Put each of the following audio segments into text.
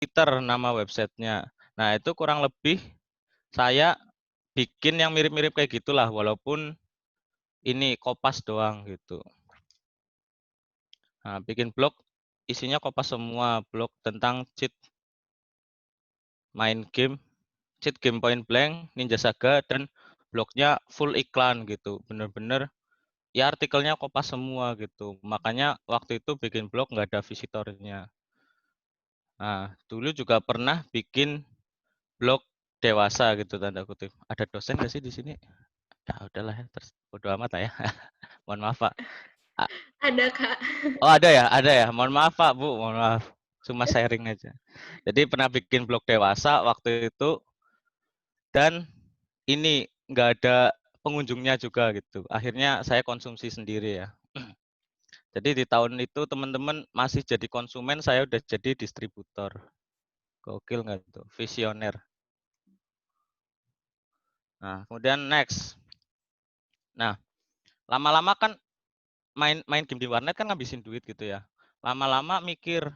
Twitter nama websitenya. Nah, itu kurang lebih saya bikin yang mirip-mirip kayak gitulah, walaupun ini Kopas doang gitu. Nah, bikin blog isinya Kopas semua, blog tentang cheat main game, cheat game Point Blank, Ninja Saga, dan blognya full iklan gitu. Bener-bener ya artikelnya Kopas semua gitu. Makanya waktu itu bikin blog nggak ada visitornya. Nah, dulu juga pernah bikin blog dewasa gitu tanda kutip. Ada dosen nggak sih di sini? Ya udahlah ya, terus bodo amat lah ya. Mohon maaf Pak. Ada, Kak. Oh ada ya. Mohon maaf Pak Bu, mohon maaf. Cuma sharing aja. Jadi pernah bikin blog dewasa waktu itu dan ini nggak ada pengunjungnya juga gitu. Akhirnya saya konsumsi sendiri ya. Jadi di tahun itu teman-teman masih jadi konsumen, saya udah jadi distributor. Gokil nggak tuh? Visioner. Nah, kemudian next. Nah, lama-lama kan main game di warnet kan ngabisin duit gitu ya. Lama-lama mikir,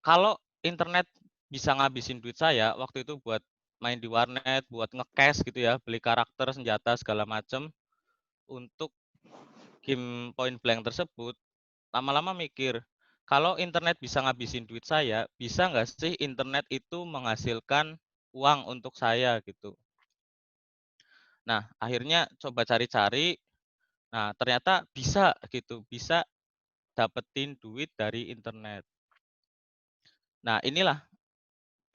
kalau internet bisa ngabisin duit saya waktu itu buat main di warnet, buat nge-cash gitu ya, beli karakter, senjata segala macam untuk game Point Blank tersebut, lama-lama mikir, kalau internet bisa ngabisin duit saya, bisa nggak sih internet itu menghasilkan uang untuk saya gitu. Nah, akhirnya coba cari-cari, nah ternyata bisa gitu, bisa dapetin duit dari internet. Nah, inilah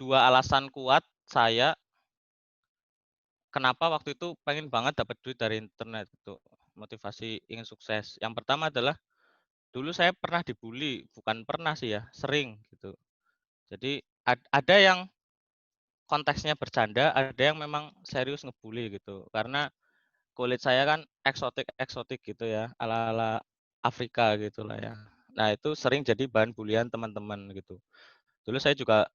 dua alasan kuat saya kenapa waktu itu pengen banget dapat duit dari internet gitu, motivasi ingin sukses. Yang pertama adalah dulu saya pernah dibully, bukan pernah sih ya, sering gitu. Jadi ada yang konteksnya bercanda, ada yang memang serius ngebully gitu. Karena kulit saya kan eksotik-eksotik gitu ya, ala-ala Afrika gitulah ya. Nah, itu sering jadi bahan bulian teman-teman gitu. Dulu saya juga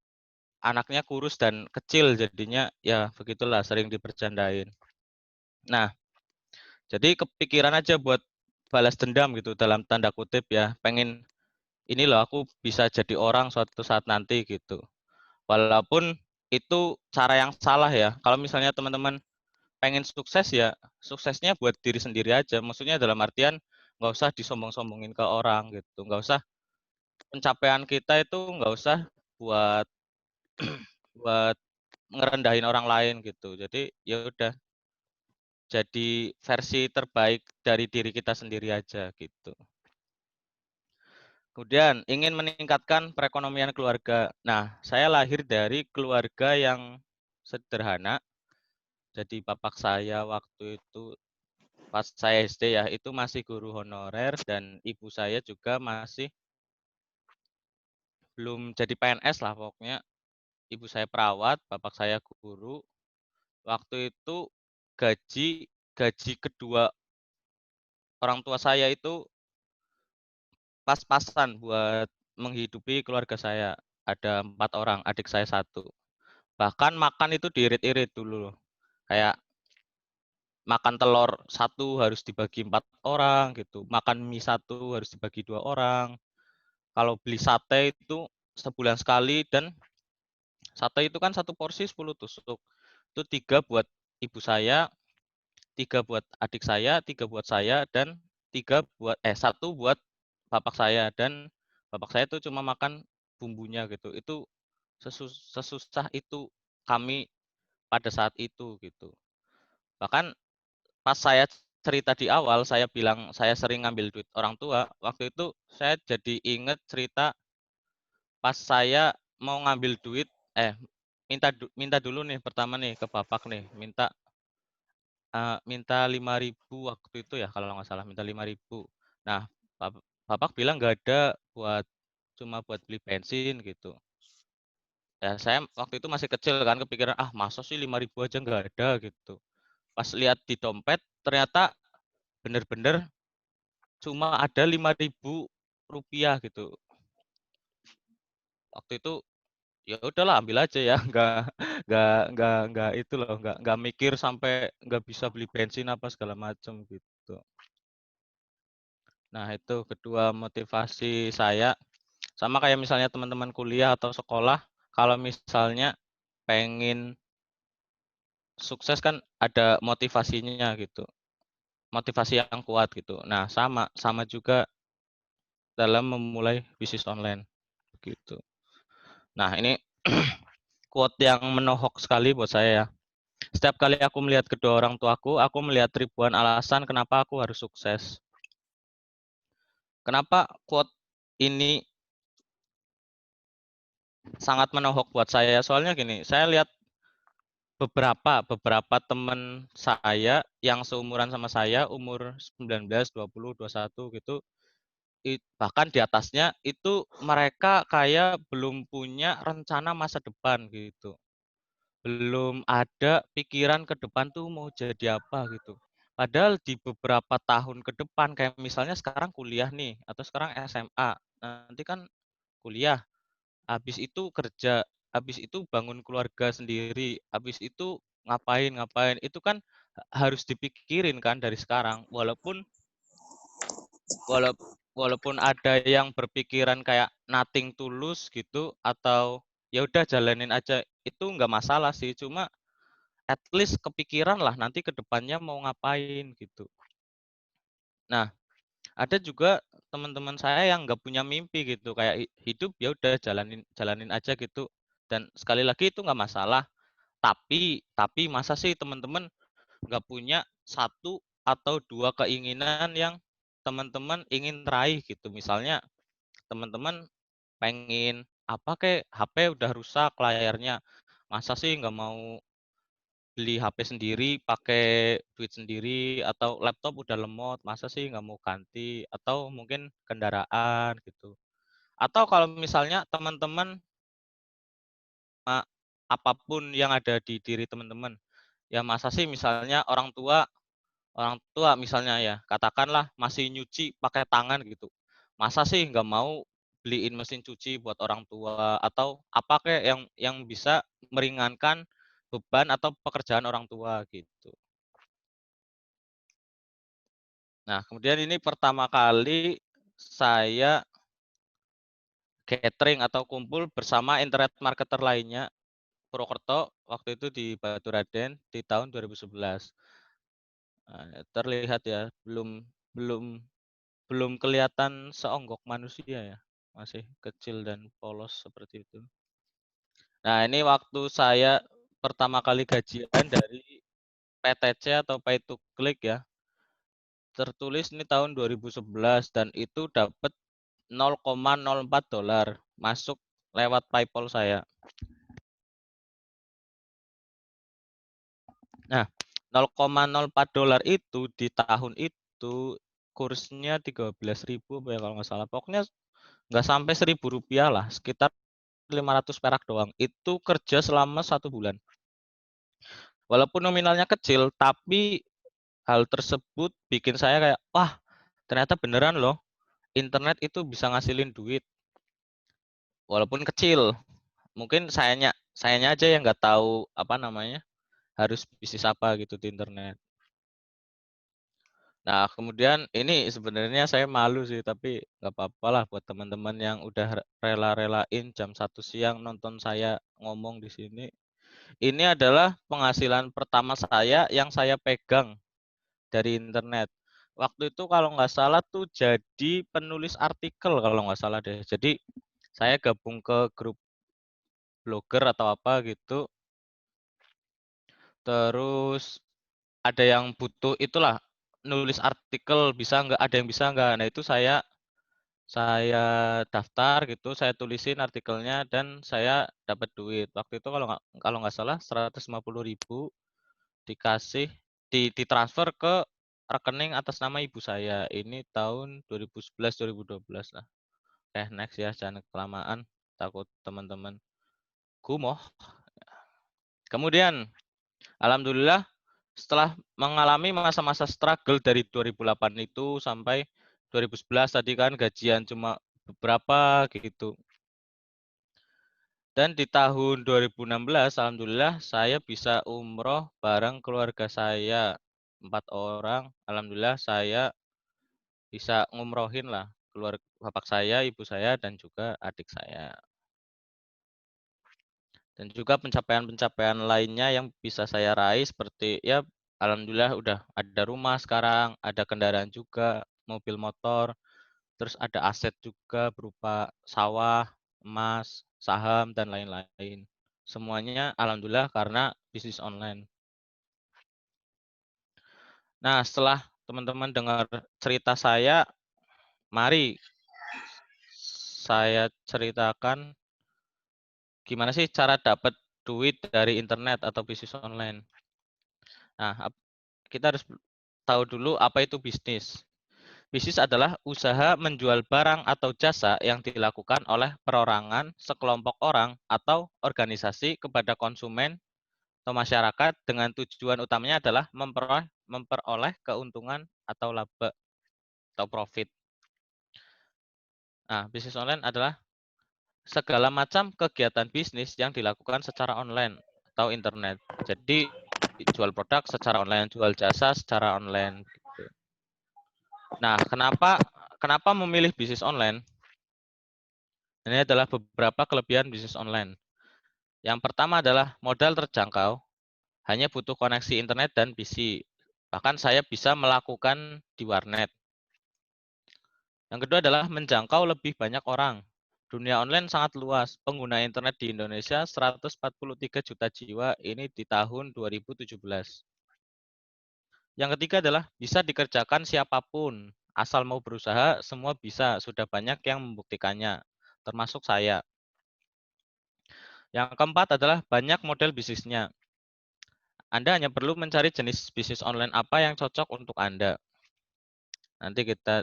anaknya kurus dan kecil jadinya ya begitulah sering dibercandain. Nah, jadi kepikiran aja buat balas dendam gitu dalam tanda kutip ya. Pengen ini loh aku bisa jadi orang suatu saat nanti gitu. Walaupun itu cara yang salah ya. Kalau misalnya teman-teman pengen sukses ya, suksesnya buat diri sendiri aja. Maksudnya dalam artian nggak usah disombong-sombongin ke orang gitu. Nggak usah pencapaian kita itu nggak usah buat buat ngerendahin orang lain gitu. Jadi ya udah jadi versi terbaik dari diri kita sendiri aja gitu. Kemudian ingin meningkatkan perekonomian keluarga. Nah, saya lahir dari keluarga yang sederhana. Jadi bapak saya waktu itu pas saya SD ya, itu masih guru honorer dan ibu saya juga masih belum jadi PNS lah pokoknya. Ibu saya perawat, bapak saya guru. Waktu itu gaji gaji kedua orang tua saya itu pas-pasan buat menghidupi keluarga saya. Ada 4 orang, adik saya satu. Bahkan makan itu diirit-irit dulu loh. Kayak makan telur satu harus dibagi 4 orang gitu. Makan mie satu harus dibagi 2 orang. Kalau beli sate itu sebulan sekali dan sate itu kan satu porsi 10 tusuk. Itu 3 buat ibu saya, 3 buat adik saya, 3 buat saya dan 1 buat bapak saya dan bapak saya itu cuma makan bumbunya gitu. Itu sesusah itu kami pada saat itu gitu. Bahkan pas saya cerita di awal, saya bilang saya sering ngambil duit orang tua, waktu itu saya jadi inget cerita pas saya mau ngambil duit, minta dulu nih pertama nih ke bapak nih, minta 5.000 waktu itu ya kalau nggak salah, minta 5.000. Nah, bapak bilang nggak ada, cuma buat beli bensin gitu. Ya saya waktu itu masih kecil kan kepikiran, "Ah masa sih 5.000 aja nggak ada?" Gitu. Pas lihat di dompet ternyata bener-bener cuma ada 5.000 rupiah gitu. Waktu itu ya udahlah ambil aja ya, nggak itu loh, nggak mikir sampai nggak bisa beli bensin apa segala macam gitu. Nah itu kedua motivasi saya. Sama kayak misalnya teman-teman kuliah atau sekolah, kalau misalnya pengen sukses kan ada motivasinya gitu, motivasi yang kuat gitu. Nah, sama juga dalam memulai bisnis online, gitu. Nah, ini quote yang menohok sekali buat saya ya. Setiap kali aku melihat kedua orang tuaku, aku melihat ribuan alasan kenapa aku harus sukses. Kenapa quote ini sangat menohok buat saya? Soalnya gini, saya lihat beberapa teman saya yang seumuran sama saya, umur 19, 20, 21 gitu, bahkan di atasnya itu mereka kayak belum punya rencana masa depan gitu. Belum ada pikiran ke depan tuh mau jadi apa gitu. Padahal di beberapa tahun ke depan kayak misalnya sekarang kuliah nih atau sekarang SMA, nanti kan kuliah, habis itu kerja, habis itu bangun keluarga sendiri, habis itu ngapain, itu kan harus dipikirin kan dari sekarang. Walaupun Walau walaupun ada yang berpikiran kayak nothing tulus gitu atau ya udah jalanin aja, itu nggak masalah sih, cuma at least kepikiran lah nanti ke depannya mau ngapain gitu. Nah, ada juga teman-teman saya yang nggak punya mimpi gitu, kayak hidup ya udah jalanin jalanin aja gitu, dan sekali lagi itu nggak masalah. Tapi masa sih teman-teman nggak punya satu atau 2 keinginan yang teman-teman ingin raih gitu. Misalnya teman-teman pengen apa kek, HP udah rusak layarnya, masa sih nggak mau beli HP sendiri, pakai duit sendiri, atau laptop udah lemot, masa sih nggak mau ganti, atau mungkin kendaraan gitu. Atau kalau misalnya teman-teman, eee, apa yang ada di diri teman-teman, ya masa sih misalnya orang tua misalnya ya, katakanlah masih nyuci pakai tangan gitu. Masa sih nggak mau beliin mesin cuci buat orang tua atau apa kek yang bisa meringankan beban atau pekerjaan orang tua gitu. Nah, kemudian ini pertama kali saya gathering atau kumpul bersama internet marketer lainnya Purwokerto, waktu itu di Baturadèn di tahun 2011. Terlihat ya, belum belum belum kelihatan seonggok manusia ya, masih kecil dan polos seperti itu. Nah, ini waktu saya pertama kali gajian dari PTC atau Pay to Click ya, tertulis ini tahun 2011 dan itu dapat $0,04 masuk lewat PayPal saya. Nah, $0,04 itu di tahun itu kursnya 13.000 apa ya kalau nggak salah, pokoknya nggak sampai Rp1.000 lah, sekitar 500 perak doang. Itu kerja selama 1 bulan. Walaupun nominalnya kecil, tapi hal tersebut bikin saya kayak, "Wah, ternyata beneran loh, internet itu bisa ngasilin duit." Walaupun kecil, mungkin sayanya aja yang nggak tahu, apa namanya, harus bisnis apa gitu di internet. Nah, kemudian ini sebenarnya saya malu sih, tapi nggak apa lah buat teman-teman yang udah rela-relain jam 1 siang nonton saya ngomong di sini. Ini adalah penghasilan pertama saya yang saya pegang dari internet. Waktu itu kalau nggak salah tuh jadi penulis artikel kalau nggak salah deh. Jadi saya gabung ke grup blogger atau apa gitu, terus ada yang butuh itulah, nulis artikel bisa nggak, ada yang bisa nggak. Nah itu saya daftar gitu, saya tulisin artikelnya dan saya dapat duit. Waktu itu kalau nggak salah 150.000 dikasih ditransfer ke rekening atas nama ibu saya. Ini tahun 2011, 2012 lah. Next ya, jangan kelamaan, takut teman-teman gumoh. Kemudian alhamdulillah setelah mengalami masa-masa struggle dari 2008 itu sampai 2011 tadi kan gajian cuma beberapa gitu. Dan di tahun 2016 alhamdulillah saya bisa umroh bareng keluarga saya, 4 orang. Alhamdulillah saya bisa ngumrohin lah bapak saya, ibu saya, dan juga adik saya. Dan juga pencapaian-pencapaian lainnya yang bisa saya raih seperti ya alhamdulillah udah ada rumah sekarang, ada kendaraan juga, mobil motor, terus ada aset juga berupa sawah, emas, saham, dan lain-lain. Semuanya alhamdulillah karena bisnis online. Nah, setelah teman-teman dengar cerita saya, mari saya ceritakan gimana sih cara dapat duit dari internet atau bisnis online. Nah, kita harus tahu dulu apa itu bisnis. Bisnis adalah usaha menjual barang atau jasa yang dilakukan oleh perorangan, sekelompok orang, atau organisasi kepada konsumen atau masyarakat dengan tujuan utamanya adalah memperoleh keuntungan atau laba atau profit. Nah, bisnis online adalah segala macam kegiatan bisnis yang dilakukan secara online atau internet. Jadi jual produk secara online, jual jasa secara online. Gitu. Nah, kenapa memilih bisnis online? Ini adalah beberapa kelebihan bisnis online. Yang pertama adalah modal terjangkau, hanya butuh koneksi internet dan PC. Bahkan saya bisa melakukan di warnet. Yang kedua adalah menjangkau lebih banyak orang. Dunia online sangat luas. Pengguna internet di Indonesia 143 juta jiwa ini di tahun 2017. Yang ketiga adalah bisa dikerjakan siapapun. Asal mau berusaha, semua bisa. Sudah banyak yang membuktikannya, termasuk saya. Yang keempat adalah banyak model bisnisnya. Anda hanya perlu mencari jenis bisnis online apa yang cocok untuk Anda. Nanti kita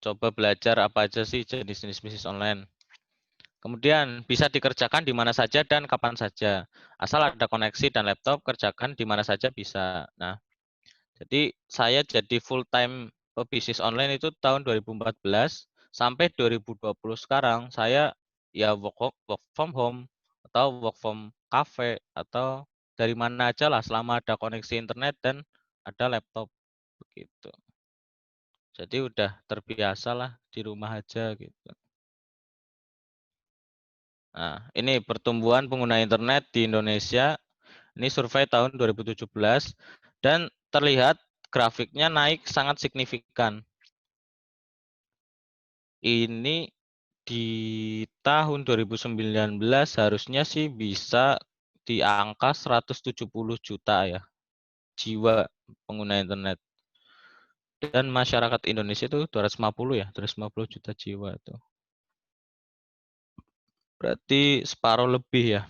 coba belajar apa aja sih jenis-jenis bisnis online. Kemudian bisa dikerjakan di mana saja dan kapan saja. Asal ada koneksi dan laptop, kerjakan di mana saja bisa. Nah, jadi saya jadi full time pebisnis online itu tahun 2014 sampai 2020 sekarang saya ya work from home atau work from cafe atau dari mana aja lah selama ada koneksi internet dan ada laptop begitu. Jadi udah terbiasa lah di rumah aja gitu. Nah, ini pertumbuhan pengguna internet di Indonesia. Ini survei tahun 2017 dan terlihat grafiknya naik sangat signifikan. Ini di tahun 2019 harusnya sih bisa di angka 170 juta ya jiwa pengguna internet. Dan masyarakat Indonesia itu 250 ya, 250 juta jiwa itu. Berarti separuh lebih ya.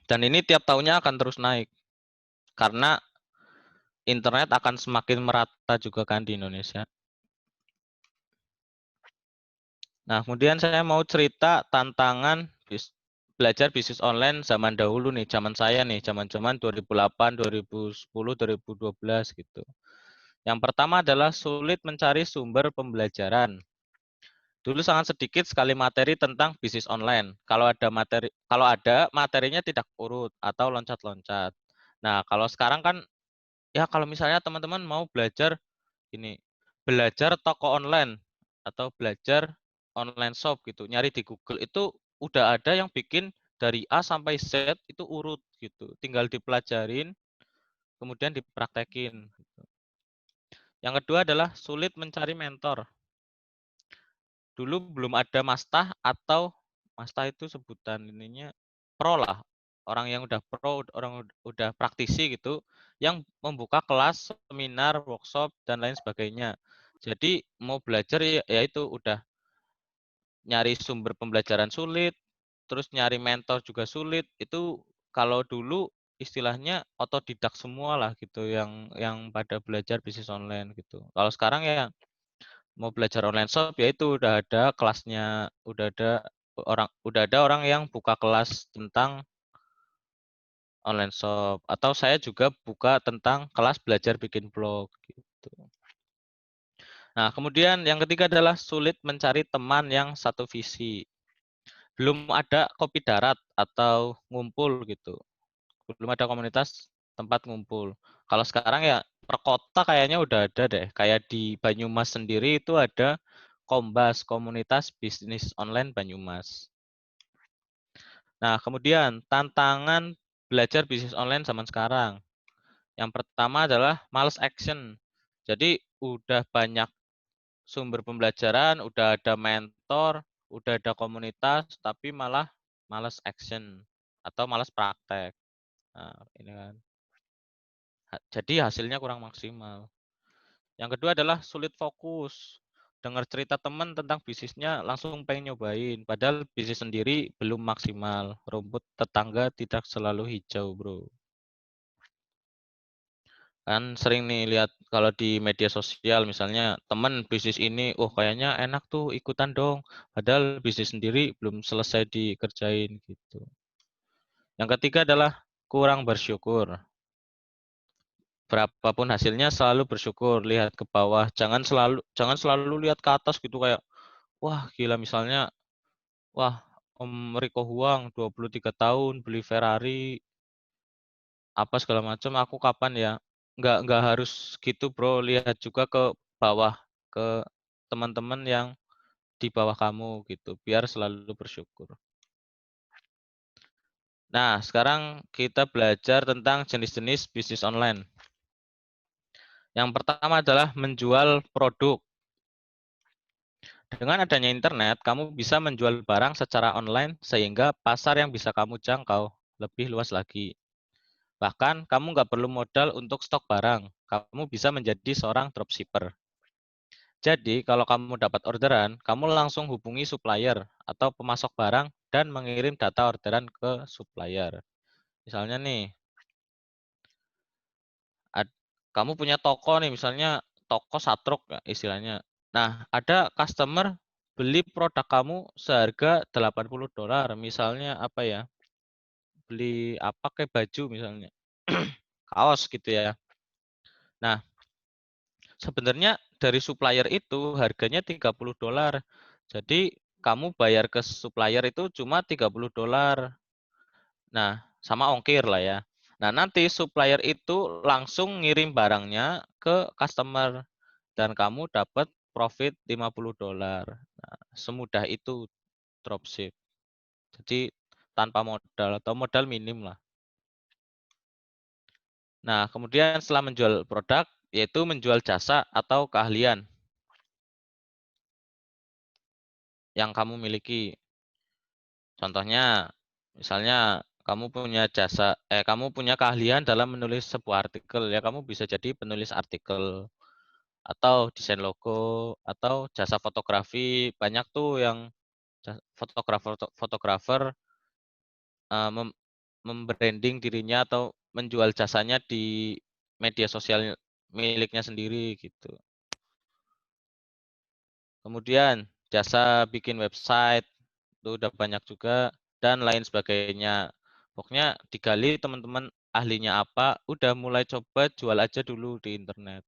Dan ini tiap tahunnya akan terus naik. Karena internet akan semakin merata juga kan di Indonesia. Nah, kemudian saya mau cerita tantangan belajar bisnis online zaman dahulu nih, zaman saya nih, zaman-zaman 2008, 2010, 2012 gitu. Yang pertama adalah sulit mencari sumber pembelajaran. Dulu sangat sedikit sekali materi tentang bisnis online. Kalau ada materinya tidak urut atau loncat-loncat. Nah, kalau sekarang kan ya kalau misalnya teman-teman mau belajar ini, belajar toko online atau belajar online shop gitu, nyari di Google itu udah ada yang bikin dari A sampai Z itu urut gitu. Tinggal dipelajarin, kemudian dipraktekin. Yang kedua adalah sulit mencari mentor. Dulu belum ada mastah atau mastah itu sebutan ininya pro lah. Orang yang udah pro, orang udah praktisi gitu, yang membuka kelas, seminar, workshop, dan lain sebagainya. Jadi mau belajar ya itu udah nyari sumber pembelajaran sulit, terus nyari mentor juga sulit. Itu kalau dulu istilahnya otodidak semua lah gitu yang pada belajar bisnis online gitu. Kalau sekarang ya mau belajar online shop ya itu udah ada kelasnya, udah ada orang yang buka kelas tentang online shop atau saya juga buka tentang kelas belajar bikin blog gitu. Nah, kemudian yang ketiga adalah sulit mencari teman yang satu visi. Belum ada kopi darat atau ngumpul gitu. Belum ada komunitas tempat ngumpul. Kalau sekarang ya per kota kayaknya udah ada deh. Kayak di Banyumas sendiri itu ada Kombas, Komunitas Bisnis Online Banyumas. Nah, kemudian tantangan belajar bisnis online zaman sekarang. Yang pertama adalah males action. Jadi udah banyak sumber pembelajaran, udah ada mentor, udah ada komunitas, tapi malah males action atau males praktek. Nah, ini kan. Jadi hasilnya kurang maksimal. Yang kedua adalah sulit fokus. Dengar cerita teman tentang bisnisnya langsung pengen nyobain. Padahal bisnis sendiri belum maksimal. Rumput tetangga tidak selalu hijau, bro. Kan sering nih lihat kalau di media sosial misalnya teman bisnis ini, oh kayaknya enak tuh ikutan dong. Padahal bisnis sendiri belum selesai dikerjain gitu. Yang ketiga adalah kurang bersyukur. Berapapun hasilnya selalu bersyukur, lihat ke bawah, jangan selalu lihat ke atas gitu kayak wah gila misalnya wah Om Riko Huang 23 tahun beli Ferrari apa segala macam aku kapan ya nggak harus gitu bro, lihat juga ke bawah ke teman-teman yang di bawah kamu gitu biar selalu bersyukur. Nah sekarang kita belajar tentang jenis-jenis bisnis online. Yang pertama adalah menjual produk. Dengan adanya internet, kamu bisa menjual barang secara online sehingga pasar yang bisa kamu jangkau lebih luas lagi. Bahkan, kamu nggak perlu modal untuk stok barang. Kamu bisa menjadi seorang dropshipper. Jadi, kalau kamu dapat orderan, kamu langsung hubungi supplier atau pemasok barang dan mengirim data orderan ke supplier. Misalnya nih, kamu punya toko nih, misalnya toko satruk ya, istilahnya. Nah, ada customer beli produk kamu seharga $80. Misalnya apa ya? Beli apa kayak baju misalnya. Kaos gitu ya. Nah, sebenarnya dari supplier itu harganya $30. Jadi kamu bayar ke supplier itu cuma $30. Nah, sama ongkir lah ya. Nah, nanti supplier itu langsung ngirim barangnya ke customer dan kamu dapat profit $50. Nah, semudah itu dropship. Jadi tanpa modal atau modal minim lah. Nah, kemudian setelah menjual produk, yaitu menjual jasa atau keahlian yang kamu miliki. Contohnya, misalnya kamu punya keahlian dalam menulis sebuah artikel, ya kamu bisa jadi penulis artikel atau desain logo atau jasa fotografi. Banyak tuh yang fotografer membranding dirinya atau menjual jasanya di media sosial miliknya sendiri gitu. Kemudian jasa bikin website itu udah banyak juga dan lain sebagainya. Pokoknya digali teman-teman ahlinya apa, udah mulai coba jual aja dulu di internet.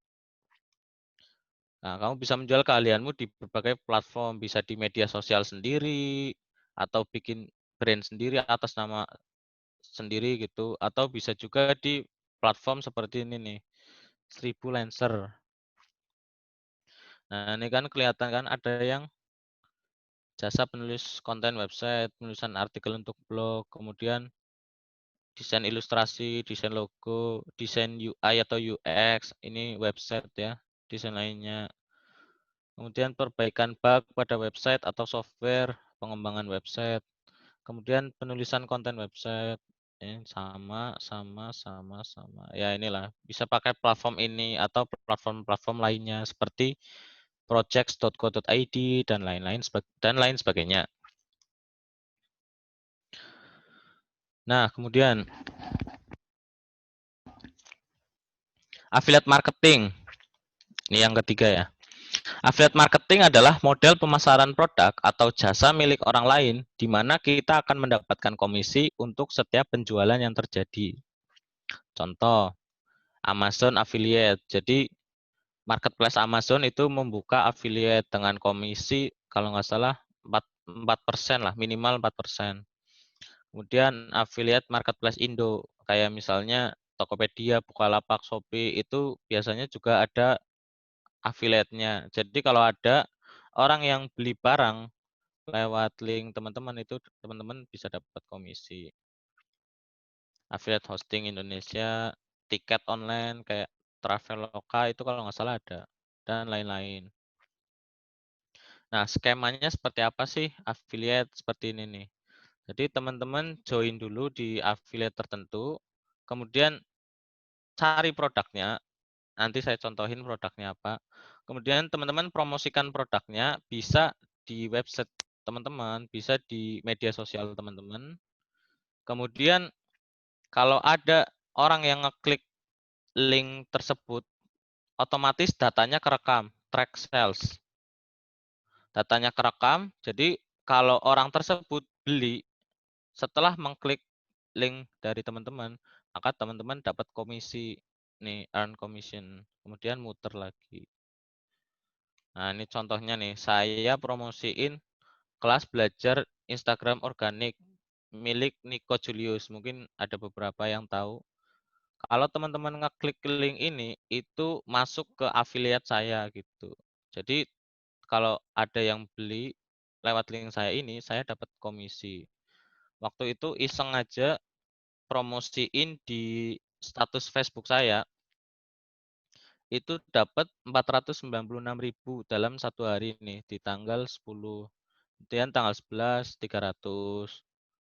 Nah, kamu bisa menjual keahlianmu di berbagai platform, bisa di media sosial sendiri atau bikin brand sendiri atas nama sendiri gitu, atau bisa juga di platform seperti ini nih, 1000 Lancer. Nah, ini kan kelihatan kan ada yang jasa penulis konten website, penulisan artikel untuk blog, kemudian desain ilustrasi, desain logo, desain UI atau UX, ini website ya, desain lainnya. Kemudian perbaikan bug pada website atau software, pengembangan website. Kemudian penulisan konten website. Sama. Ya inilah, bisa pakai platform ini atau platform-platform lainnya seperti projects.co.id dan lain sebagainya. Nah, kemudian affiliate marketing. Ini yang ketiga ya. Affiliate marketing adalah model pemasaran produk atau jasa milik orang lain di mana kita akan mendapatkan komisi untuk setiap penjualan yang terjadi. Contoh, Amazon affiliate. Jadi marketplace Amazon itu membuka affiliate dengan komisi kalau nggak salah 4% lah, minimal 4%. Kemudian affiliate marketplace Indo, kayak misalnya Tokopedia, Bukalapak, Shopee itu biasanya juga ada affiliate-nya. Jadi kalau ada orang yang beli barang lewat link teman-teman itu teman-teman bisa dapat komisi. Affiliate hosting Indonesia, tiket online kayak Traveloka itu kalau nggak salah ada, dan lain-lain. Nah, skemanya seperti apa sih affiliate seperti ini nih? Jadi teman-teman join dulu di affiliate tertentu, kemudian cari produknya, nanti saya contohin produknya apa. Kemudian teman-teman promosikan produknya bisa di website teman-teman, bisa di media sosial teman-teman. Kemudian kalau ada orang yang ngeklik link tersebut, otomatis datanya kerekam, track sales. Datanya kerekam, jadi kalau orang tersebut beli setelah mengklik link dari teman-teman, maka teman-teman dapat komisi nih, earn commission, kemudian muter lagi. Nah, ini contohnya nih, saya promosiin kelas belajar Instagram organik milik Nico Julius. Mungkin ada beberapa yang tahu. Kalau teman-teman ngeklik link ini, itu masuk ke affiliate saya gitu. Jadi kalau ada yang beli lewat link saya ini, saya dapat komisi. Waktu itu iseng aja promosiin di status Facebook saya, itu dapat 496.000 dalam 1 hari nih di tanggal 10. Kemudian tanggal 11 300,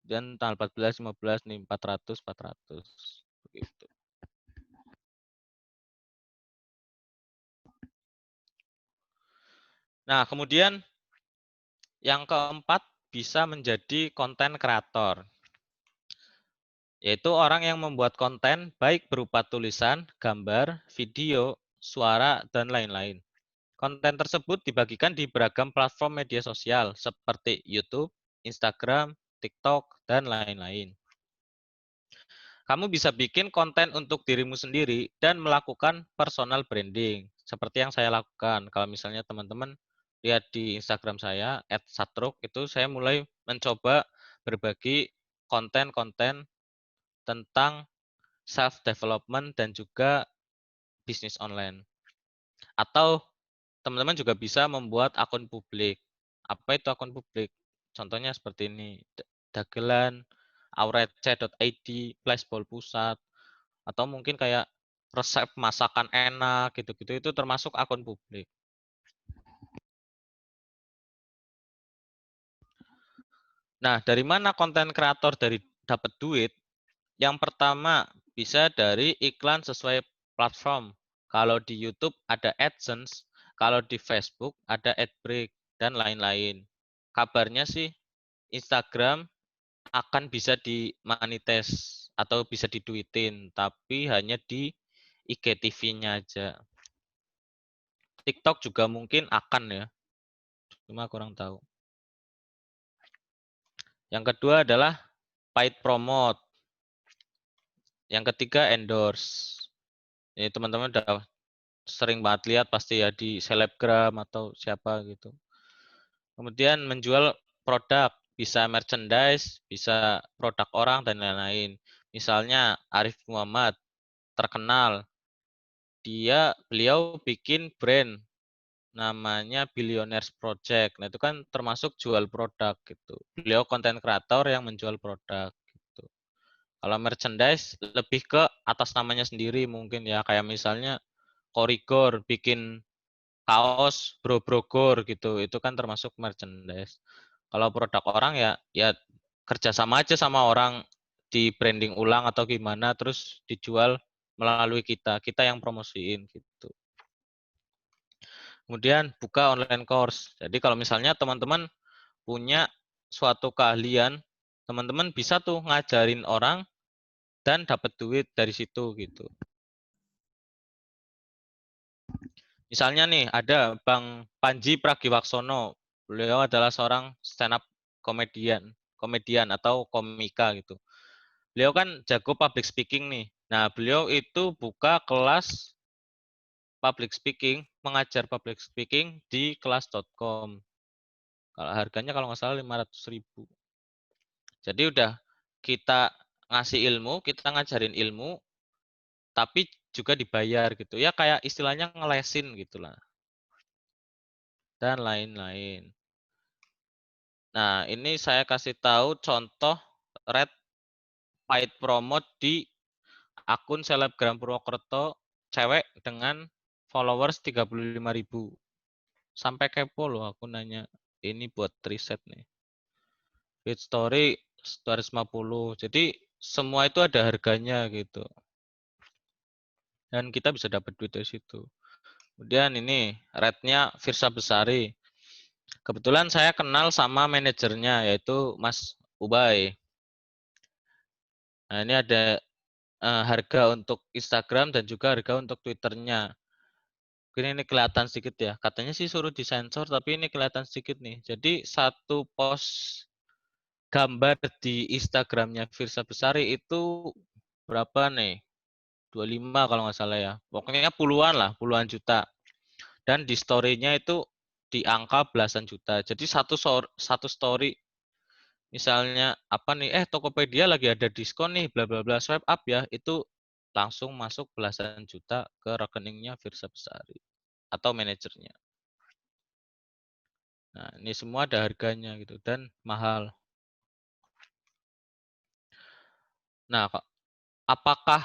dan tanggal 14 15 nih 400 begitu. Nah, kemudian yang keempat bisa menjadi konten kreator, yaitu orang yang membuat konten baik berupa tulisan, gambar, video, suara, dan lain-lain. Konten tersebut dibagikan di beragam platform media sosial seperti YouTube, Instagram, TikTok, dan lain-lain. Kamu bisa bikin konten untuk dirimu sendiri dan melakukan personal branding, seperti yang saya lakukan. Kalau misalnya teman-teman lihat di Instagram saya, @satruk, itu saya mulai mencoba berbagi konten-konten tentang self development dan juga bisnis online. Atau teman-teman juga bisa membuat akun publik. Apa itu akun publik? Contohnya seperti ini, dagelan, aurece.id, flashball pusat, atau mungkin kayak resep masakan enak gitu-gitu, itu termasuk akun publik. Nah, dari mana konten kreator dapat duit? Yang pertama, bisa dari iklan sesuai platform. Kalau di YouTube ada AdSense, kalau di Facebook ada AdBreak, dan lain-lain. Kabarnya sih Instagram akan bisa dimonetize atau bisa diduitin, tapi hanya di IGTV-nya aja. TikTok juga mungkin akan ya, cuma kurang tahu. Yang kedua adalah paid promote. Yang ketiga endorse. Ini teman-teman udah sering banget lihat pasti ya di selebgram atau siapa gitu. Kemudian menjual produk, bisa merchandise, bisa produk orang dan lain-lain. Misalnya Arif Muhammad terkenal, beliau bikin brand namanya Billionaires Project. Nah, itu kan termasuk jual produk gitu. Beliau konten kreator yang menjual produk gitu. Kalau merchandise lebih ke atas namanya sendiri mungkin ya, kayak misalnya Korigor bikin kaos Bro gitu, itu kan termasuk merchandise. Kalau produk orang ya ya kerjasama aja sama orang, di branding ulang atau gimana, terus dijual melalui kita, kita yang promosiin gitu. Kemudian buka online course. Jadi kalau misalnya teman-teman punya suatu keahlian, teman-teman bisa tuh ngajarin orang dan dapat duit dari situ gitu. Misalnya nih ada Bang Panji Pragiwaksono. Beliau adalah seorang stand up komedian atau komika gitu. Beliau kan jago public speaking nih. Nah, beliau itu buka kelas public speaking, mengajar public speaking di kelas.com. Kalau harganya kalau nggak salah 500.000. Jadi udah kita ngasih ilmu, kita ngajarin ilmu, tapi juga dibayar gitu. Ya kayak istilahnya ngelesin gitulah. Dan lain-lain. Nah, ini saya kasih tahu contoh red paid promote di akun selebgram Purwokerto cewek dengan followers 35.000. Sampai kepo loh aku nanya. Ini buat riset nih. Feed story 250. Jadi semua itu ada harganya gitu. Dan kita bisa dapat duit dari situ. Kemudian ini rate-nya Firsa Besari. Kebetulan saya kenal sama manajernya yaitu Mas Ubay. Nah, ini ada harga untuk Instagram dan juga harga untuk Twitternya. Mungkin ini kelihatan sedikit ya. Katanya sih suruh disensor, tapi ini kelihatan sedikit nih. Jadi satu post gambar di Instagramnya Firsa Besari itu berapa nih? 25 kalau nggak salah ya. Pokoknya puluhan lah, puluhan juta. Dan di story-nya itu di angka belasan juta. Jadi satu story misalnya apa nih, Tokopedia lagi ada diskon nih, bla bla bla, swipe up ya, itu langsung masuk belasan juta ke rekeningnya Firsa Besari atau manajernya. Nah, ini semua ada harganya gitu dan mahal. Nah, apakah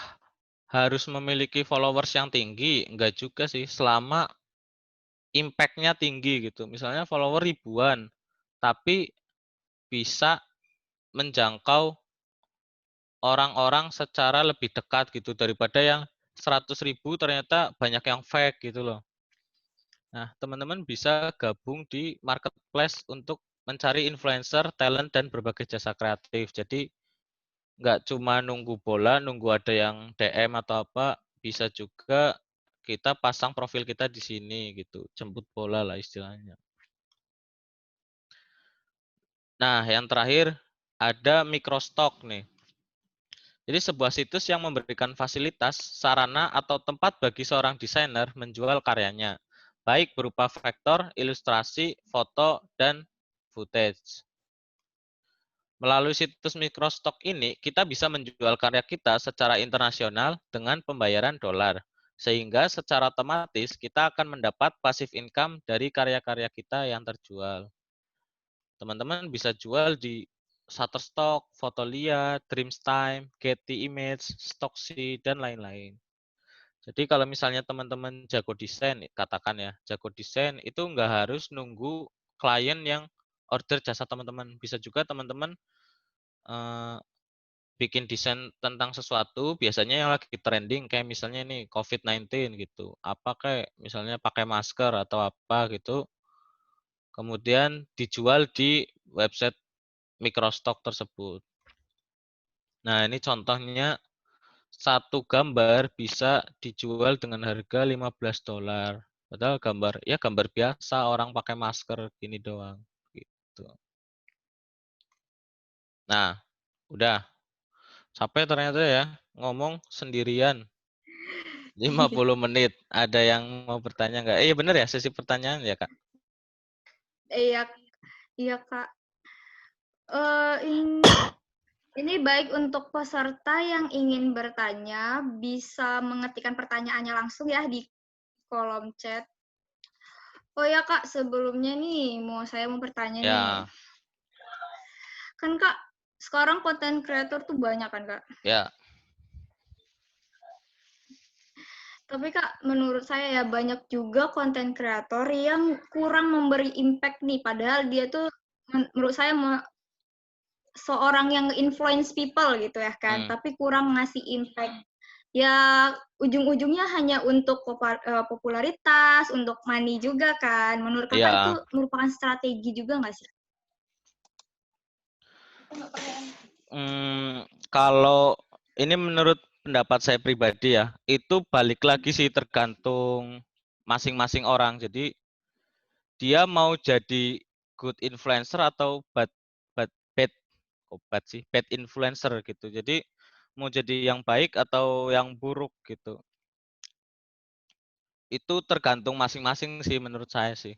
harus memiliki followers yang tinggi? Enggak juga sih, selama impact-nya tinggi gitu. Misalnya follower ribuan, tapi bisa menjangkau orang-orang secara lebih dekat gitu daripada yang 100.000 ternyata banyak yang fake gitu loh. Nah, teman-teman bisa gabung di marketplace untuk mencari influencer, talent, dan berbagai jasa kreatif. Jadi nggak cuma nunggu bola, nunggu ada yang DM atau apa, bisa juga kita pasang profil kita di sini gitu, jemput bola lah istilahnya. Nah, yang terakhir ada microstock nih. Jadi sebuah situs yang memberikan fasilitas, sarana, atau tempat bagi seorang desainer menjual karyanya, baik berupa vektor, ilustrasi, foto, dan footage. Melalui situs microstock ini, kita bisa menjual karya kita secara internasional dengan pembayaran dolar. Sehingga secara otomatis kita akan mendapat passive income dari karya-karya kita yang terjual. Teman-teman bisa jual di Shutterstock, Fotolia, Dreamstime, Getty Image, Stocksy, dan lain-lain. Jadi kalau misalnya teman-teman jago desain, katakan ya, jago desain itu nggak harus nunggu klien yang order jasa teman-teman. Bisa juga teman-teman bikin desain tentang sesuatu, biasanya yang lagi trending kayak misalnya nih COVID-19 gitu. Apa kayak misalnya pakai masker atau apa gitu. Kemudian dijual di website microstock tersebut. Nah, ini contohnya satu gambar bisa dijual dengan harga 15 dolar. Padahal gambar biasa orang pakai masker gini doang gitu. Nah, udah sampai ternyata ya ngomong sendirian 50 menit. Ada yang mau bertanya nggak? Iya bener ya sesi pertanyaan ya, Kak? Iya, iya Kak. Ini baik untuk peserta yang ingin bertanya, bisa mengetikkan pertanyaannya langsung ya di kolom chat. Oh ya Kak, sebelumnya nih, saya mau bertanya nih. Ya, Kan Kak, sekarang konten kreator tuh banyak kan Kak? ya, Tapi Kak, menurut saya ya banyak juga konten kreator yang kurang memberi impact nih. Padahal dia tuh menurut saya seorang yang influence people gitu ya kan, hmm, tapi kurang ngasih impact. Ya ujung-ujungnya hanya untuk popularitas, untuk money juga kan. Menurut Kakak itu ya. merupakan strategi juga nggak sih? Kalau ini menurut pendapat saya pribadi ya, itu balik lagi sih tergantung masing-masing orang. Jadi dia mau jadi good influencer atau bad bad bad sih, bad influencer gitu. Jadi mau jadi yang baik atau yang buruk gitu. Itu tergantung masing-masing sih menurut saya sih.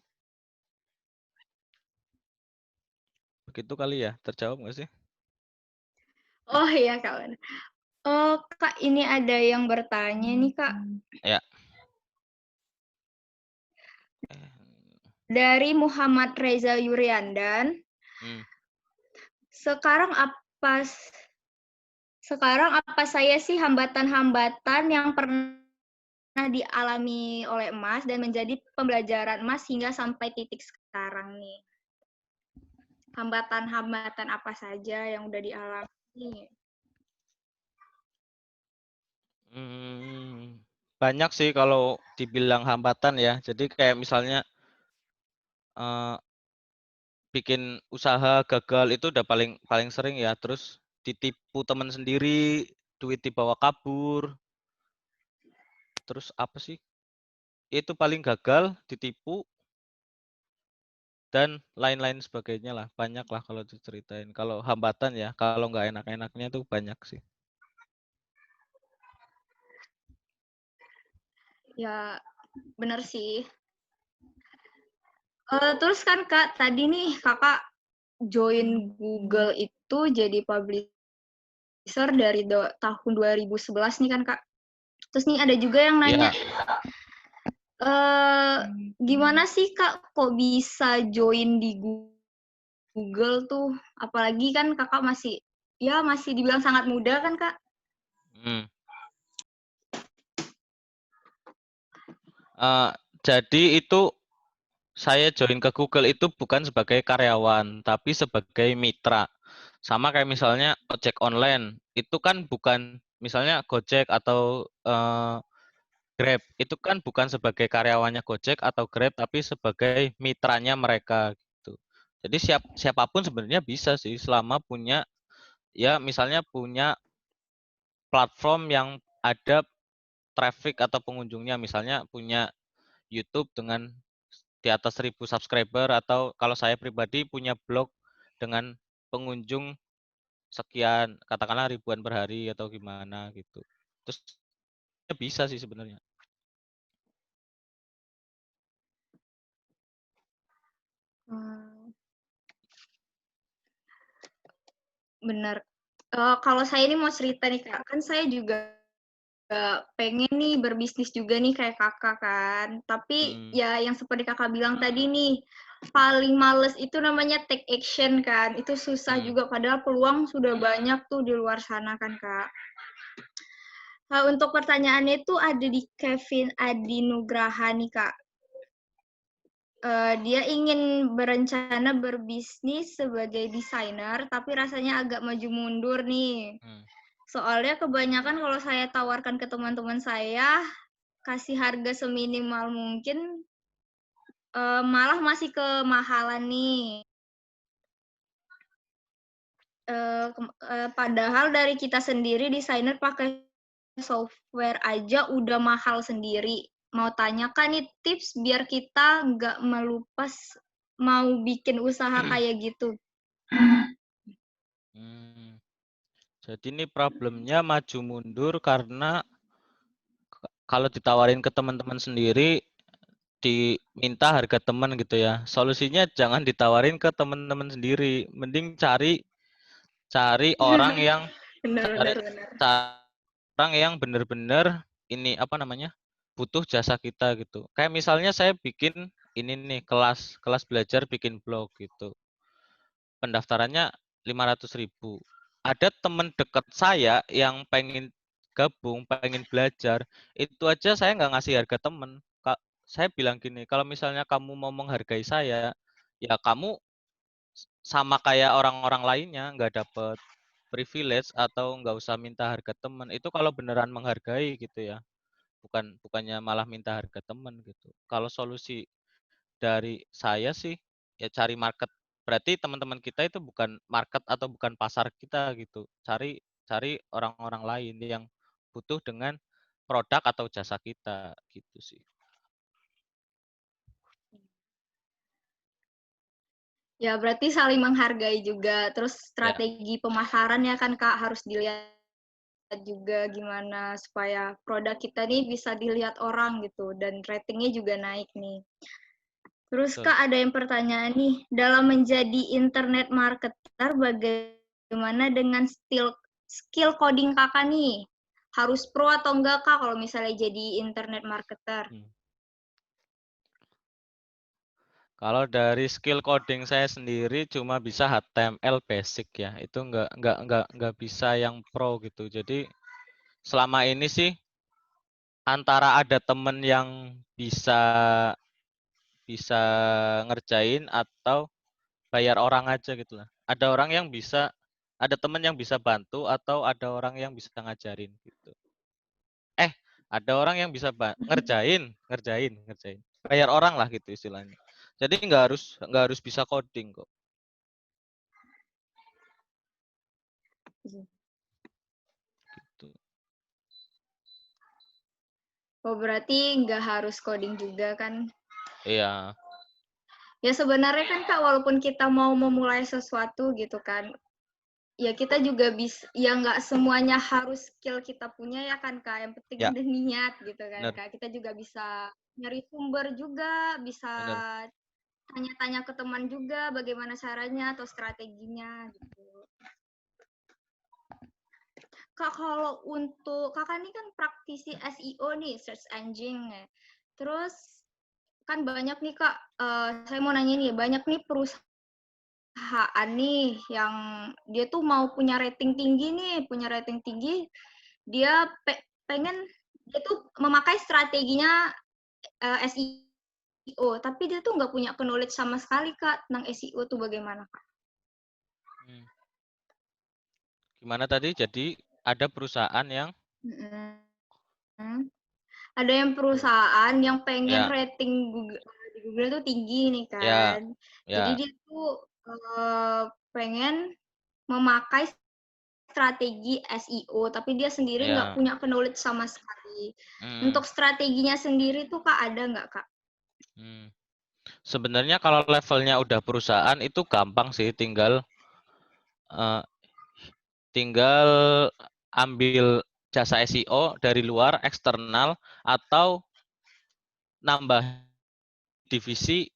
Begitu kali ya, terjawab nggak sih? Oh iya kawan. Oh, Kak, ini ada yang bertanya nih, Kak. Ya. Dari Muhammad Reza Yuriandan. Hmm. Sekarang apa saya sih hambatan-hambatan yang pernah dialami oleh Mas dan menjadi pembelajaran Mas hingga sampai titik sekarang nih? Hambatan-hambatan apa saja yang udah dialami? Banyak sih kalau dibilang hambatan ya. Jadi kayak misalnya bikin usaha gagal itu udah paling paling sering ya. Terus ditipu teman sendiri, duit dibawa kabur. Terus apa sih? Itu paling gagal, ditipu dan lain-lain sebagainya lah. Banyak lah kalau diceritain. Kalau hambatan ya, kalau nggak enak-enaknya tuh banyak sih. Ya, bener sih. Terus kan Kak, tadi nih Kakak join Google itu jadi publisher dari tahun 2011 nih kan Kak. Terus nih ada juga yang nanya, Iya. gimana sih Kak kok bisa join di Google tuh? Apalagi kan Kakak masih dibilang sangat muda kan Kak? Hmm. Jadi itu saya join ke Google itu bukan sebagai karyawan, tapi sebagai mitra. Sama kayak misalnya ojek online, itu kan bukan misalnya Gojek atau Grab, itu kan bukan sebagai karyawannya Gojek atau Grab, tapi sebagai mitranya mereka gitu. Jadi siapapun sebenarnya bisa sih selama punya ya misalnya punya platform yang ada traffic atau pengunjungnya, misalnya punya YouTube dengan di atas 1.000 subscriber atau kalau saya pribadi punya blog dengan pengunjung sekian, katakanlah ribuan per hari atau gimana gitu. Terus bisa sih sebenarnya. Bener. Kalau saya ini mau cerita nih Kak, kan saya juga pengen nih berbisnis juga nih kayak Kakak kan. Tapi ya yang seperti Kakak bilang tadi nih, paling males itu namanya take action kan. Itu susah juga padahal peluang sudah banyak tuh di luar sana kan Kak. Untuk pertanyaannya itu ada di Kevin Adi Nugraha nih Kak. Dia ingin berencana berbisnis sebagai desainer, tapi rasanya agak maju mundur nih. Soalnya kebanyakan kalau saya tawarkan ke teman-teman saya, kasih harga seminimal mungkin, malah masih kemahalan nih. Padahal dari kita sendiri desainer pakai software aja udah mahal sendiri. Mau tanyakan nih tips biar kita nggak melupas mau bikin usaha kayak gitu. Jadi ini problemnya maju mundur karena kalau ditawarin ke teman-teman sendiri diminta harga teman gitu ya. Solusinya jangan ditawarin ke teman-teman sendiri, mending cari orang yang Benar cari benar benar. orang yang benar-benar ini apa namanya? Butuh jasa kita gitu. Kayak misalnya saya bikin ini nih kelas belajar bikin blog gitu. Pendaftarannya 500.000. Ada teman dekat saya yang pengen gabung, pengen belajar, itu aja saya nggak ngasih harga teman. Saya bilang gini, kalau misalnya kamu mau menghargai saya, ya kamu sama kayak orang-orang lainnya, nggak dapat privilege atau nggak usah minta harga teman. Itu kalau beneran menghargai gitu ya, bukannya malah minta harga teman gitu. Kalau solusi dari saya sih ya cari market. Berarti teman-teman kita itu bukan market atau bukan pasar kita gitu. Cari cari orang-orang lain yang butuh dengan produk atau jasa kita gitu sih. Ya berarti saling menghargai juga. Terus Ya, strategi pemasaran ya kan Kak harus dilihat juga gimana supaya produk kita nih bisa dilihat orang gitu dan ratingnya juga naik nih. Terus betul. Kak ada yang pertanyaan nih, dalam menjadi internet marketer bagaimana dengan skill coding kakak nih? Harus pro atau enggak kak kalau misalnya jadi internet marketer? Kalau dari skill coding saya sendiri cuma bisa HTML basic ya. Itu nggak bisa yang pro gitu. Jadi selama ini sih antara ada temen yang bisa bisa ngerjain atau bayar orang aja gitu lah. Ada orang yang bisa, ada temen yang bisa bantu atau ada orang yang bisa ngajarin gitu. Eh, ada orang yang bisa ngerjain. Bayar orang lah gitu istilahnya. Jadi nggak harus bisa coding kok. Gitu. Oh berarti nggak harus coding juga kan? Iya. Ya sebenarnya kan kak, walaupun kita mau memulai sesuatu gitu kan, ya kita juga bisa, ya nggak semuanya harus skill kita punya ya kan kak, yang penting Ya, ada niat gitu kan benar, kak. Kita juga bisa nyari sumber juga, bisa benar. tanya-tanya ke teman juga bagaimana caranya atau strateginya gitu. Kak, kalau untuk kakak ini kan praktisi SEO nih, search engine ya. Terus kan banyak nih kak, saya mau nanya nih, banyak nih perusahaan nih yang dia tuh mau punya rating tinggi nih, dia pengen, dia tuh memakai strateginya SEO, tapi dia tuh nggak punya knowledge sama sekali kak tentang SEO tuh bagaimana kak? Hmm. Gimana tadi? Jadi ada perusahaan yang Mm-mm. Ada yang perusahaan yang pengen ya, rating Google, di Google tuh tinggi nih ya, kan. Jadi ya, dia tuh pengen memakai strategi SEO, tapi dia sendiri nggak ya. punya knowledge sama sekali. Hmm, Untuk strateginya sendiri tuh kak ada nggak kak? hmm. Sebenarnya kalau levelnya udah perusahaan itu gampang sih, eh, tinggal ambil jasa SEO dari luar eksternal atau nambah divisi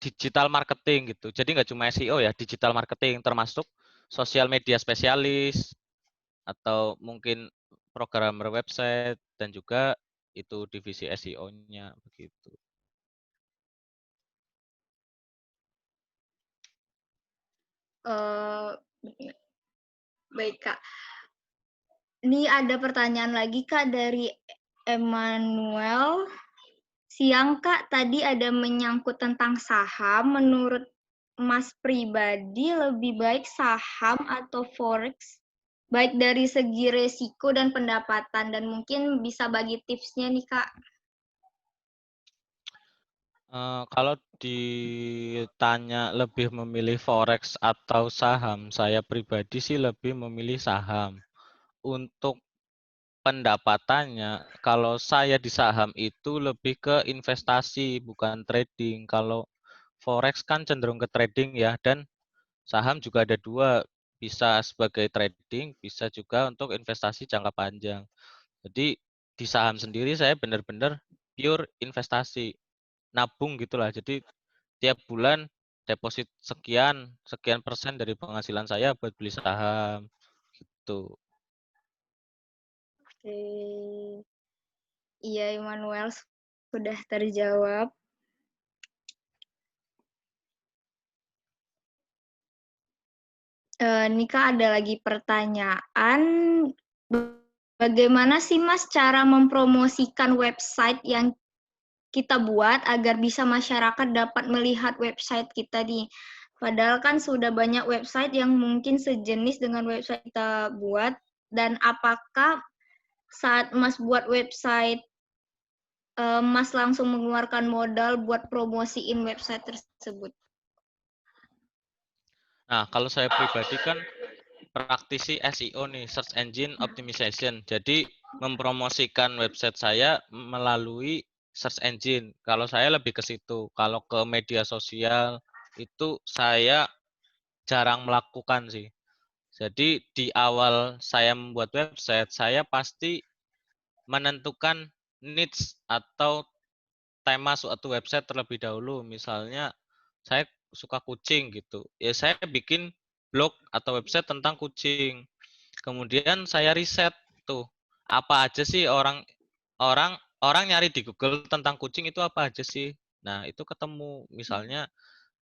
digital marketing gitu. Jadi nggak cuma SEO ya, digital marketing termasuk sosial media spesialis atau mungkin programmer website dan juga itu divisi SEO-nya begitu. Eh, baik kak. Ini ada pertanyaan lagi kak dari Emmanuel. Siang kak, tadi ada menyangkut tentang saham. Menurut Mas pribadi lebih baik saham atau forex? Baik dari segi resiko dan pendapatan, dan mungkin bisa bagi tipsnya nih kak. Kalau ditanya lebih memilih forex atau saham, saya pribadi sih lebih memilih saham. Untuk pendapatannya, kalau saya di saham itu lebih ke investasi, bukan trading. Kalau forex kan cenderung ke trading ya, dan saham juga ada dua, bisa sebagai trading, bisa juga untuk investasi jangka panjang. Jadi di saham sendiri saya benar-benar pure investasi, nabung gitulah. Jadi tiap bulan deposit sekian, sekian persen dari penghasilan saya buat beli saham, gitu. Oke, iya Immanuel sudah terjawab. Nika ada lagi pertanyaan. Bagaimana sih Mas cara mempromosikan website yang kita buat agar bisa masyarakat dapat melihat website kita nih? Padahal kan sudah banyak website yang mungkin sejenis dengan website kita buat. Dan apakah saat Mas buat website, Mas langsung mengeluarkan modal buat promosiin website tersebut? Nah, kalau saya pribadi kan praktisi SEO nih, Search Engine Optimization. Jadi mempromosikan website saya melalui search engine. Kalau saya lebih ke situ. Kalau ke media sosial itu saya jarang melakukan sih. Jadi di awal saya membuat website, saya pasti menentukan niche atau tema suatu website terlebih dahulu. Misalnya saya suka kucing gitu. Ya saya bikin blog atau website tentang kucing. Kemudian saya riset tuh, apa aja sih orang orang orang nyari di Google tentang kucing itu apa aja sih. Nah, itu ketemu, misalnya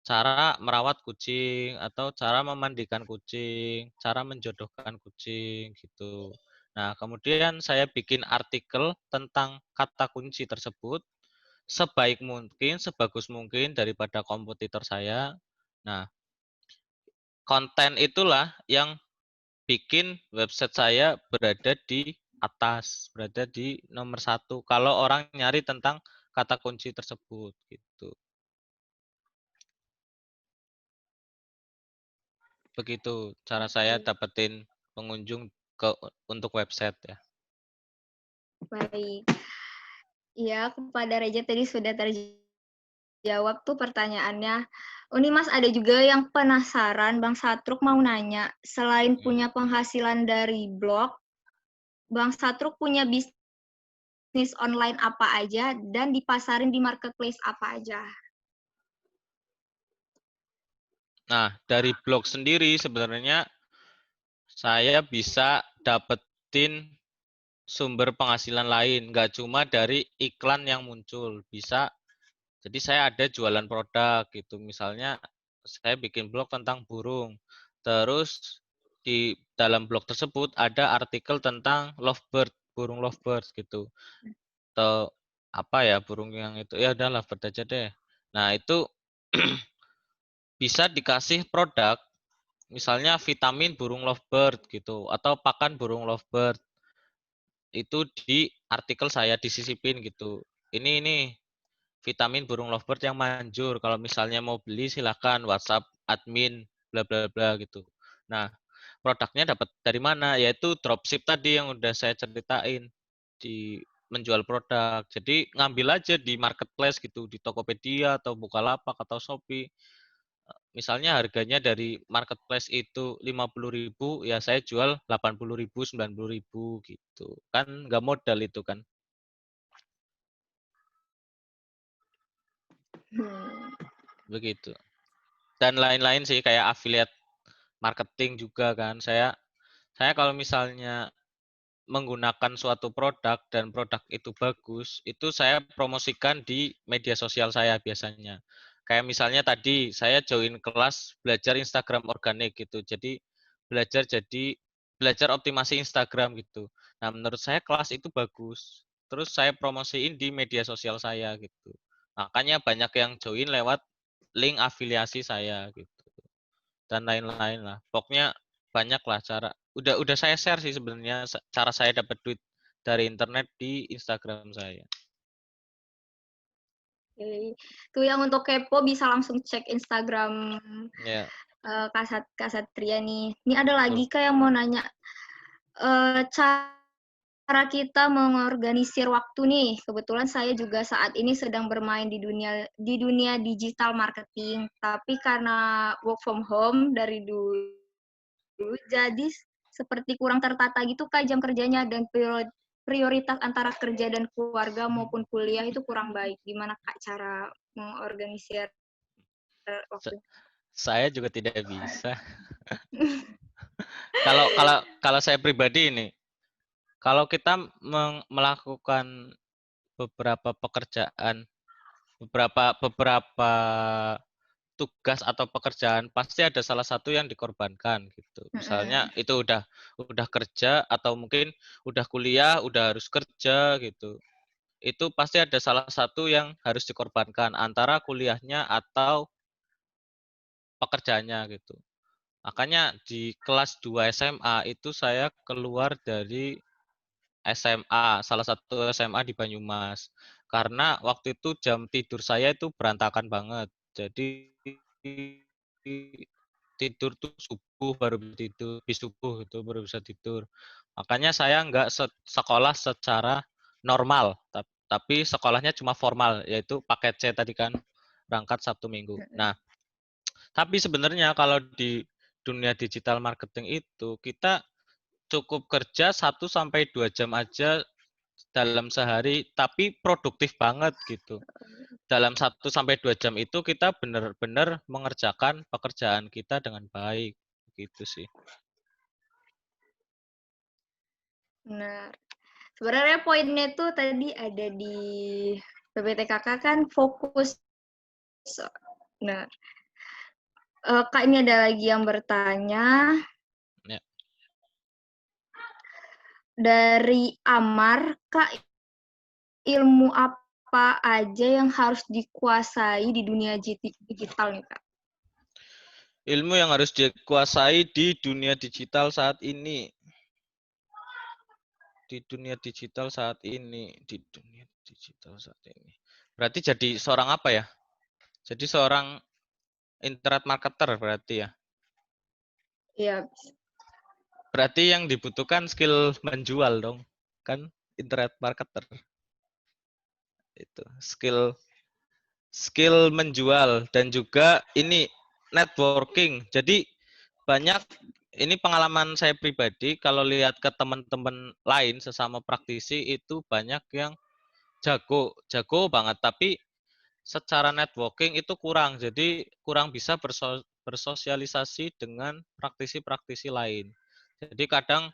cara merawat kucing atau cara memandikan kucing, cara menjodohkan kucing gitu. Nah, kemudian saya bikin artikel tentang kata kunci tersebut sebaik mungkin, sebagus mungkin daripada kompetitor saya. Nah, konten itulah yang bikin website saya berada di atas, berada di nomor satu kalau orang nyari tentang kata kunci tersebut gitu. Begitu cara saya Oke, dapetin pengunjung ke untuk website ya. baik. Iya, kepada Reja tadi sudah terjawab tuh pertanyaannya. Oh, ini Mas ada juga yang penasaran, Bang Satruk mau nanya, selain Hmm. punya penghasilan dari blog, Bang Satruk punya bisnis online apa aja dan dipasarin di marketplace apa aja? Nah, dari blog sendiri sebenarnya saya bisa dapetin sumber penghasilan lain, nggak cuma dari iklan yang muncul, bisa. Jadi saya ada jualan produk gitu, misalnya saya bikin blog tentang burung, terus di dalam blog tersebut ada artikel tentang lovebird, burung lovebird gitu, atau apa ya burung yang itu ya udah lovebird aja deh. Nah itu bisa dikasih produk, misalnya vitamin burung lovebird gitu, atau pakan burung lovebird itu di artikel saya disisipin gitu. Ini vitamin burung lovebird yang manjur. Kalau misalnya mau beli silahkan WhatsApp admin bla bla bla gitu. Nah, produknya dapat dari mana? Yaitu dropship tadi yang udah saya ceritain di menjual produk. Jadi ngambil aja di marketplace gitu, di Tokopedia atau Bukalapak atau Shopee. Misalnya harganya dari marketplace itu 50.000, ya saya jual 80.000, 90.000 gitu. Kan nggak modal itu kan. Hmm. Begitu. Dan lain-lain sih kayak affiliate marketing juga kan. Saya kalau misalnya menggunakan suatu produk dan produk itu bagus, itu saya promosikan di media sosial saya biasanya. Kayak misalnya tadi saya join kelas belajar Instagram organik gitu. Jadi belajar optimasi Instagram gitu. Nah, menurut saya kelas itu bagus. Terus saya promosiin di media sosial saya gitu. Makanya banyak yang join lewat link afiliasi saya gitu. Dan lain-lain lah. Pokoknya banyak lah cara. Udah saya share sih sebenarnya cara saya dapat duit dari internet di Instagram saya. Oke. Tuh yang untuk kepo bisa langsung cek Instagram Ya, Kak Satria nih. Ini ada lagi betul. Kak yang mau nanya, cara kita mengorganisir waktu nih. Kebetulan saya juga saat ini sedang bermain di dunia digital marketing, tapi karena work from home dari dulu, jadi seperti kurang tertata gitu Kak jam kerjanya dan prioritas antara kerja dan keluarga maupun kuliah itu kurang baik. Gimana Kak cara mengorganisir waktu? Saya juga tidak bisa. Kalau kalau kalau saya pribadi ini, kalau kita melakukan beberapa pekerjaan, beberapa tugas atau pekerjaan pasti ada salah satu yang dikorbankan gitu. Misalnya itu udah kerja atau mungkin udah kuliah, udah harus kerja gitu. Itu pasti ada salah satu yang harus dikorbankan antara kuliahnya atau pekerjaannya gitu. Makanya di kelas 2 SMA itu saya keluar dari SMA, salah satu SMA di Banyumas. Karena waktu itu jam tidur saya itu berantakan banget. Jadi tidur tuh subuh baru bisa tidur, di subuh itu baru bisa tidur. Makanya saya nggak sekolah secara normal, tapi sekolahnya cuma formal, yaitu paket C tadi kan, berangkat Sabtu Minggu. Nah, tapi sebenarnya kalau di dunia digital marketing itu kita cukup kerja 1 sampai 2 jam aja dalam sehari, tapi produktif banget gitu. Dalam 1 sampai 2 jam itu kita benar-benar mengerjakan pekerjaan kita dengan baik, gitu sih. Benar. Sebenarnya poinnya tuh tadi ada di PPTKK kan fokus. Nah, Kak ini ada lagi yang bertanya Ya. dari Amar, Kak ilmu apa aja yang harus dikuasai di dunia digital nih Kak? Ilmu yang harus dikuasai di dunia digital saat ini. Di dunia digital saat ini. Di dunia digital saat ini. Berarti jadi seorang apa ya? Jadi seorang internet marketer berarti ya. Iya. Berarti yang dibutuhkan skill menjual dong. Kan internet marketer. Itu skill menjual dan juga ini networking. Jadi banyak ini pengalaman saya pribadi kalau lihat ke teman-teman lain sesama praktisi itu banyak yang jago banget tapi secara networking itu kurang. Jadi kurang bisa bersosialisasi dengan praktisi-praktisi lain. Jadi kadang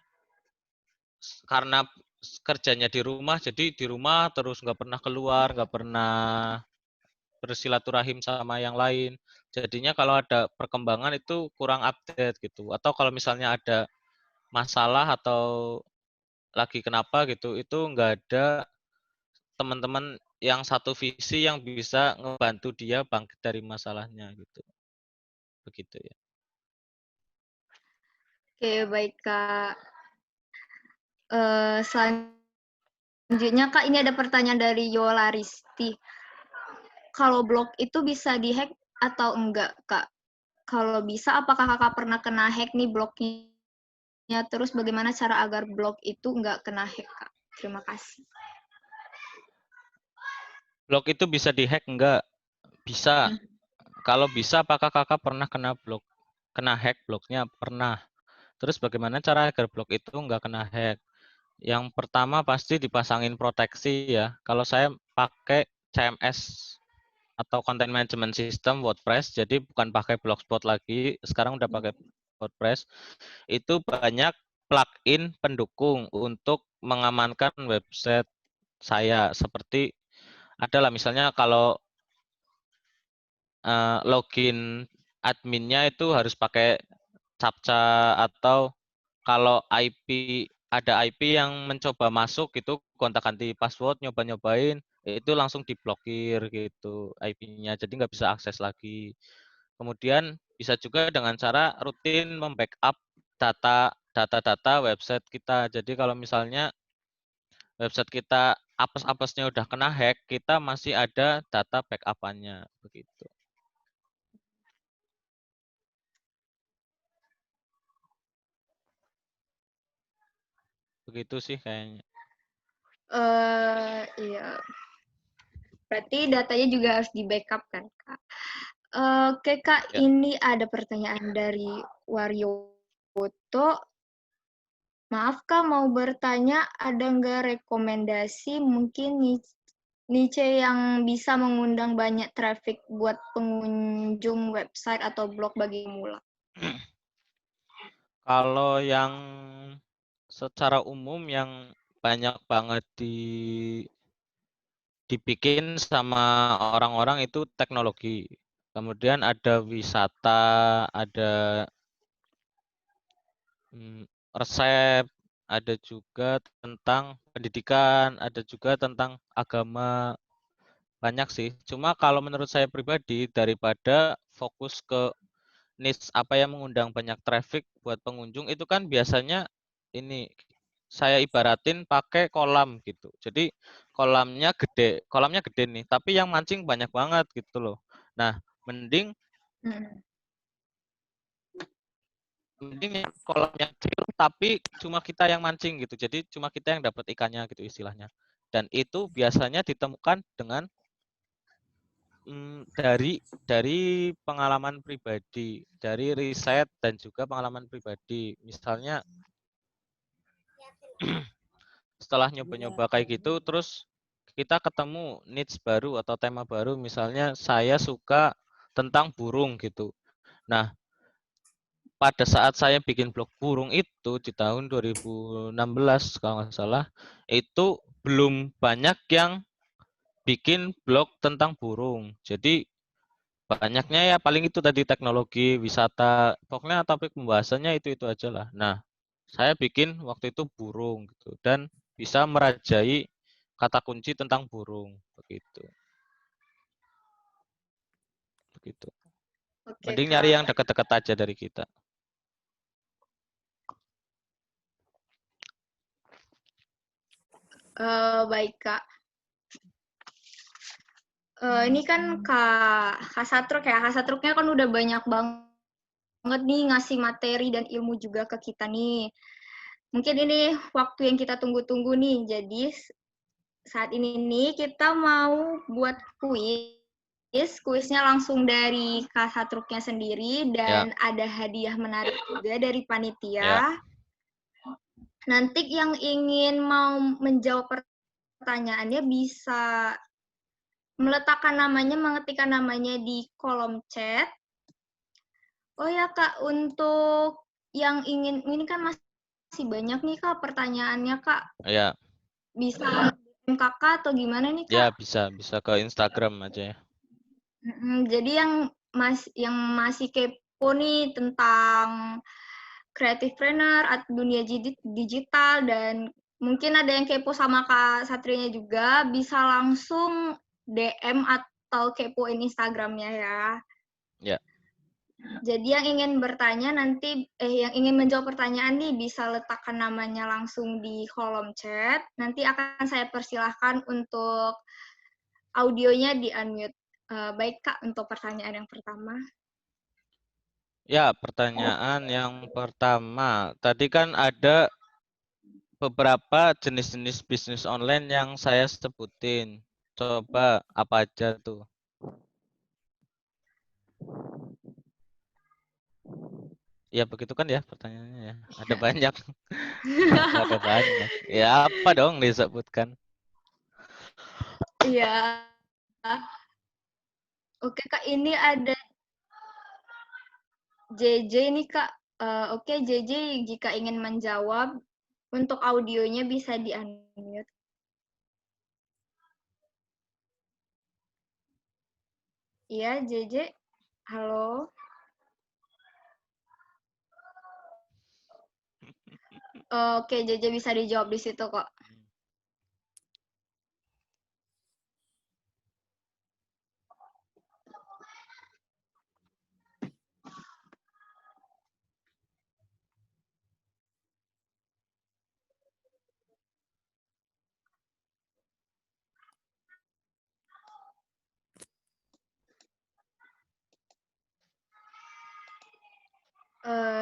karena kerjanya di rumah, jadi di rumah terus nggak pernah keluar, nggak pernah bersilaturahim sama yang lain. Jadinya kalau ada perkembangan itu kurang update gitu. Atau kalau misalnya ada masalah atau lagi kenapa gitu, itu nggak ada teman-teman yang satu visi yang bisa ngebantu dia bangkit dari masalahnya gitu. Begitu ya. Oke, baik Kak. Selanjutnya Kak, ini ada pertanyaan dari Yola Risti. Kalau blog itu bisa dihack atau enggak Kak? Kalau bisa, apakah Kakak pernah kena hack nih blognya? Terus bagaimana cara agar blog itu enggak kena hack Kak? Terima kasih. Blog itu bisa dihack enggak? Bisa. Kalau bisa apakah kakak pernah kena hack blognya? Pernah. Terus bagaimana cara agar blog itu enggak kena hack? Yang pertama pasti dipasangin proteksi ya. Kalau saya pakai CMS atau Content Management System WordPress, jadi bukan pakai Blogspot lagi, sekarang udah pakai WordPress. Itu banyak plugin pendukung untuk mengamankan website saya. Seperti adalah misalnya kalau login adminnya itu harus pakai captcha atau kalau IP ada IP yang mencoba masuk gitu gonta-ganti password nyoba-nyobain itu langsung diblokir gitu IP-nya jadi nggak bisa akses lagi. Kemudian bisa juga dengan cara rutin membackup data website kita. Jadi kalau misalnya website kita apes-apesnya udah kena hack, kita masih ada data backup-annya begitu. Begitu sih kayaknya. Iya. Berarti datanya juga harus di-backup kan, Kak? Oke, Kak, Ya. ini ada pertanyaan dari Wario Foto. Maaf, Kak, mau bertanya, ada nggak rekomendasi mungkin niche yang bisa mengundang banyak traffic buat pengunjung website atau blog bagi pemula? Kalau yang secara umum yang banyak banget dibikin sama orang-orang itu teknologi. Kemudian ada wisata, ada resep, ada juga tentang pendidikan, ada juga tentang agama. Banyak sih. Cuma kalau menurut saya pribadi daripada fokus ke niche apa yang mengundang banyak traffic buat pengunjung itu kan biasanya ini saya ibaratin pakai kolam gitu. Jadi kolamnya gede nih, tapi yang mancing banyak banget gitu loh. Nah, mending mending yang kolamnya kecil tapi cuma kita yang mancing gitu. Jadi cuma kita yang dapat ikannya gitu istilahnya. Dan itu biasanya ditemukan dengan dari pengalaman pribadi, dari riset dan juga pengalaman pribadi. Misalnya setelah nyoba-nyoba kayak gitu, terus kita ketemu niche baru atau tema baru, misalnya saya suka tentang burung gitu. Nah, pada saat saya bikin blog burung itu di tahun 2016 kalau nggak salah, itu belum banyak yang bikin blog tentang burung. Jadi banyaknya ya paling itu tadi teknologi, wisata, pokoknya topik pembahasannya itu aja lah. Nah, saya bikin waktu itu burung gitu dan bisa merajai kata kunci tentang burung begitu. Begitu. Oke, Mending nyari Kak. yang dekat-dekat aja dari kita. Baik, Kak. Ini kan Kak Satruk ya. Kak Satruknya kan udah banyak banget nih ngasih materi dan ilmu juga ke kita nih. Mungkin ini waktu yang kita tunggu-tunggu nih. Jadi saat ini nih kita mau buat kuis. Kuisnya langsung dari Kak Satruknya sendiri Ya, dan ada hadiah menarik juga dari ya, panitia. Nanti yang ingin mau menjawab pertanyaannya bisa mengetikkan namanya di kolom chat. Oh ya Kak, untuk yang ingin, ini kan masih banyak nih Kak pertanyaannya Kak. ya, Bisa DM Kakak atau gimana nih ya Kak? bisa ke Instagram aja ya. Jadi yang masih kepo nih tentang creative planner atau dunia digital dan mungkin ada yang kepo sama Kak Satrianya juga, bisa langsung DM atau kepoin Instagramnya ya. Ya, Jadi yang ingin bertanya nanti, yang ingin menjawab pertanyaan nih bisa letakkan namanya langsung di kolom chat. Nanti akan saya persilahkan untuk audionya di-unmute. Baik Kak, untuk pertanyaan yang pertama. ya pertanyaan yang pertama. Tadi kan ada beberapa jenis-jenis bisnis online yang saya sebutin. Coba apa aja tuh? Ya begitu kan ya pertanyaannya ya. Ada banyak. Ada banyak. Ya apa dong disebutkan? Iya. Oke Kak, ini ada JJ nih Kak. Oke JJ, jika ingin menjawab, untuk audionya bisa di-unmute. Iya JJ, halo. Oke JJ bisa dijawab di situ kok.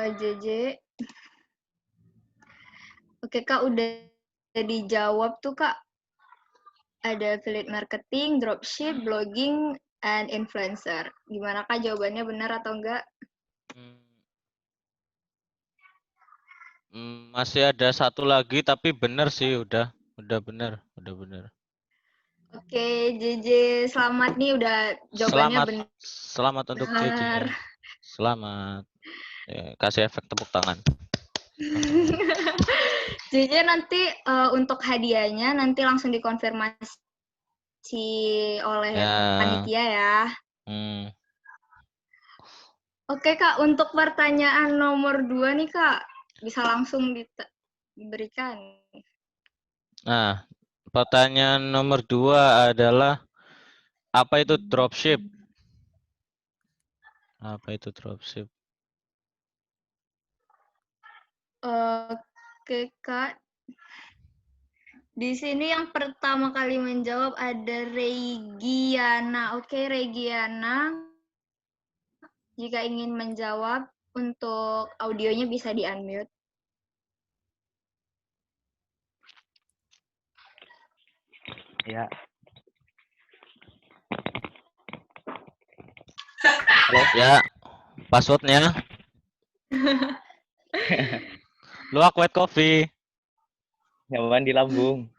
JJ, oke Kak udah dijawab tuh Kak. Ada affiliate marketing, dropship, blogging, and influencer. Gimana Kak jawabannya benar atau enggak? Masih ada satu lagi tapi benar sih udah benar, udah benar. Oke, JJ selamat nih udah jawabannya Selamat, benar. selamat untuk JJ. Selamat. Ya, kasih efek tepuk tangan. JJ nanti untuk hadiahnya nanti langsung dikonfirmasi oleh Ya. panitia ya. Hmm. Oke Kak, untuk pertanyaan nomor 2 nih Kak, bisa langsung diberikan. Nah, pertanyaan nomor 2 adalah apa itu dropship? Apa itu dropship? Oke Kak, di sini yang pertama kali menjawab ada Regiana. Oke Regiana, jika ingin menjawab untuk audionya bisa di-unmute. Ya. Halo. Ya, passwordnya. Luwak white coffee. Nyaman di lambung.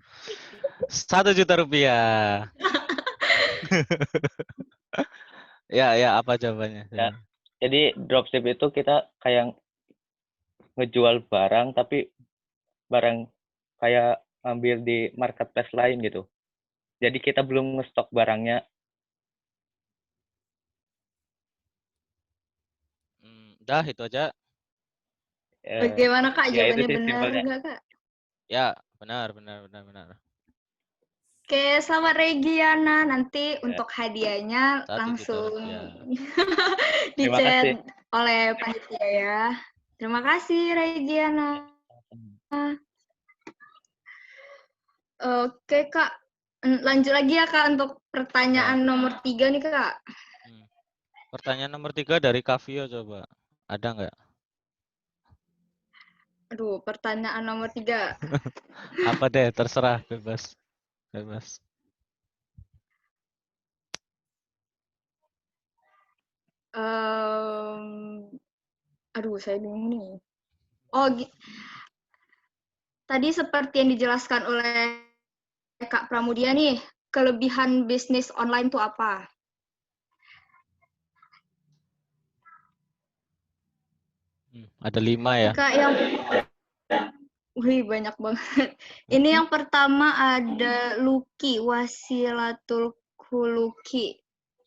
1 juta rupiah. Ya, apa jawabannya? Ya. Jadi dropship itu kita kayak ngejual barang tapi barang kayak ambil di marketplace lain gitu. Jadi kita belum ngestok barangnya. Udah itu aja. Bagaimana Kak? Ya itu Jawabannya sih benar simpelnya. nggak Kak? Ya, benar. Oke, selamat Regiana. Nanti untuk hadiahnya 1 juta langsung rupiah. Terima kasih. di-chat oleh panitia ya. Terima kasih Regiana. Oke Kak, lanjut lagi ya Kak untuk pertanyaan nomor 3 nih Kak. Pertanyaan nomor 3 dari Kavio coba. Ada nggak? Aduh, pertanyaan nomor 3. Apa deh, terserah, bebas. Aduh, saya bingung nih. Oh, tadi seperti yang dijelaskan oleh Kak Pramudia nih, kelebihan bisnis online itu apa? Ada 5 ya. Kak, wih banyak banget. Ini yang pertama ada Lucky, Wasilatul Khuluqi.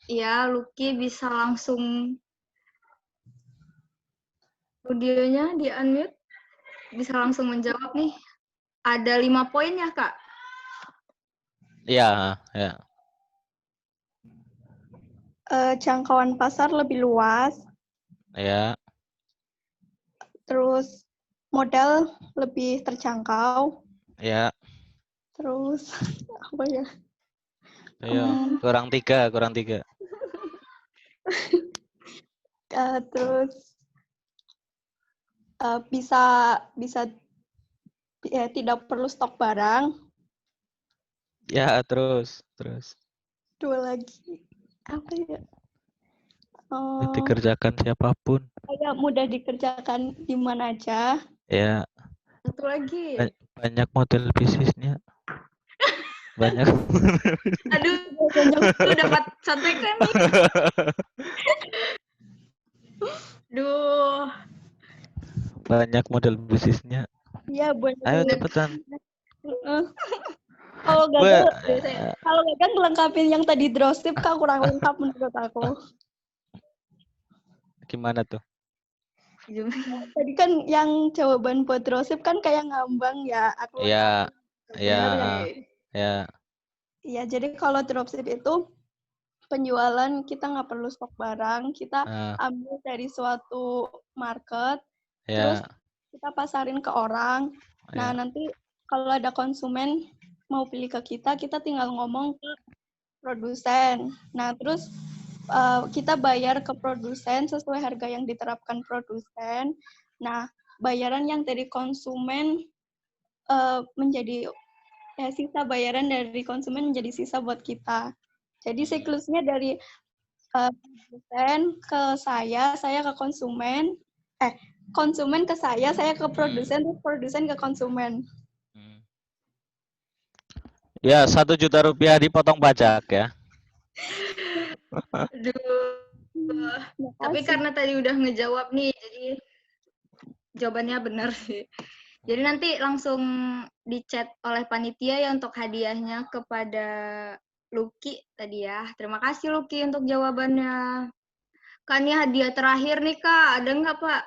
Ya, Lucky bisa langsung audionya di unmute. Bisa langsung menjawab nih. Ada 5 poin ya, Kak? Iya, ya. Jangkauan pasar lebih luas, Ya. terus modal lebih terjangkau, Ya. terus apa ya? Ayo, kurang 3. Terus bisa ya, tidak perlu stok barang. Ya, terus. Dua lagi apa ya? Dikerjakan siapapun. Kayak mudah dikerjakan di mana aja. Ya. Satu lagi. Banyak model bisnisnya. Banyak. Aduh, aku dapat contekan nih. Duh. Banyak model bisnisnya. Iya, Ayo cepetan. Kalau gagal ngelengkapin yang tadi dropship Kak, kurang lengkap menurut aku. Gimana tuh? Tadi kan yang jawaban buat dropship kan kayak ngambang ya. Aku Iya. Iya, jadi kalau dropship itu penjualan kita nggak perlu stok barang, kita ambil dari suatu market, terus kita pasarin ke orang. Nah, nanti kalau ada konsumen mau pilih ke kita tinggal ngomong ke produsen. Nah, terus kita bayar ke produsen sesuai harga yang diterapkan produsen. Nah, bayaran yang dari konsumen menjadi sisa bayaran dari konsumen menjadi sisa buat kita. Jadi siklusnya dari produsen ke saya ke konsumen, konsumen ke saya ke produsen, terus produsen ke konsumen. Ya, 1 juta rupiah dipotong pajak ya. Aduh. Tapi karena tadi udah ngejawab nih, jadi jawabannya benar sih. Jadi nanti langsung di-chat oleh panitia ya untuk hadiahnya kepada Lucky tadi ya. Terima kasih Lucky untuk jawabannya. Kak, ini hadiah terakhir nih Kak. Ada nggak Pak?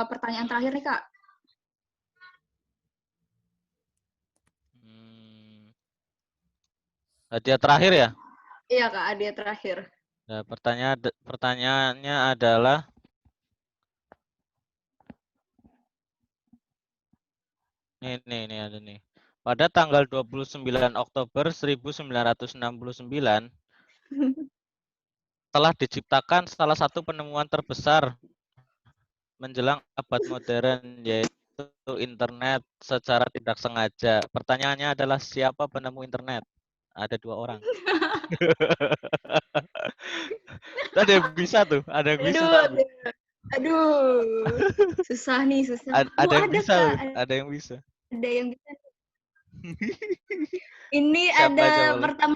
Pertanyaan terakhir nih Kak. Hadiah terakhir ya? Iya Kak, hadiah terakhir. Nah, pertanyaannya adalah ini ada nih. Pada tanggal 29 Oktober 1969 telah diciptakan salah satu penemuan terbesar menjelang abad modern, yaitu internet secara tidak sengaja. Pertanyaannya adalah siapa penemu internet? Ada 2 orang. Ada yang bisa tuh, Aduh. Susah nih, susah. Ada yang bisa, Kak. Ada yang bisa. Ini Siapa ada aja, pertama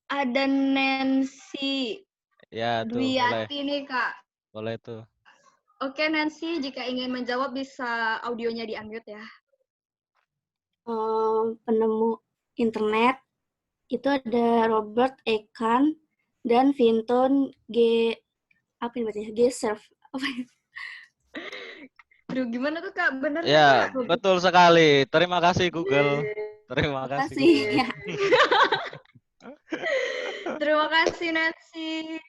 ada Nancy ya tuh, Dwiyati nih Kak. boleh tuh. Oke, Nancy, jika ingin menjawab bisa audionya di-unmute ya. Penemu internet itu ada Robert Ekan dan Vinton Cerf. Aduh, gimana tuh Kak? Bener Ya, nggak? betul sekali. Terima kasih Google. Terima kasih Makasih. Google. Ya. Terima kasih Nancy.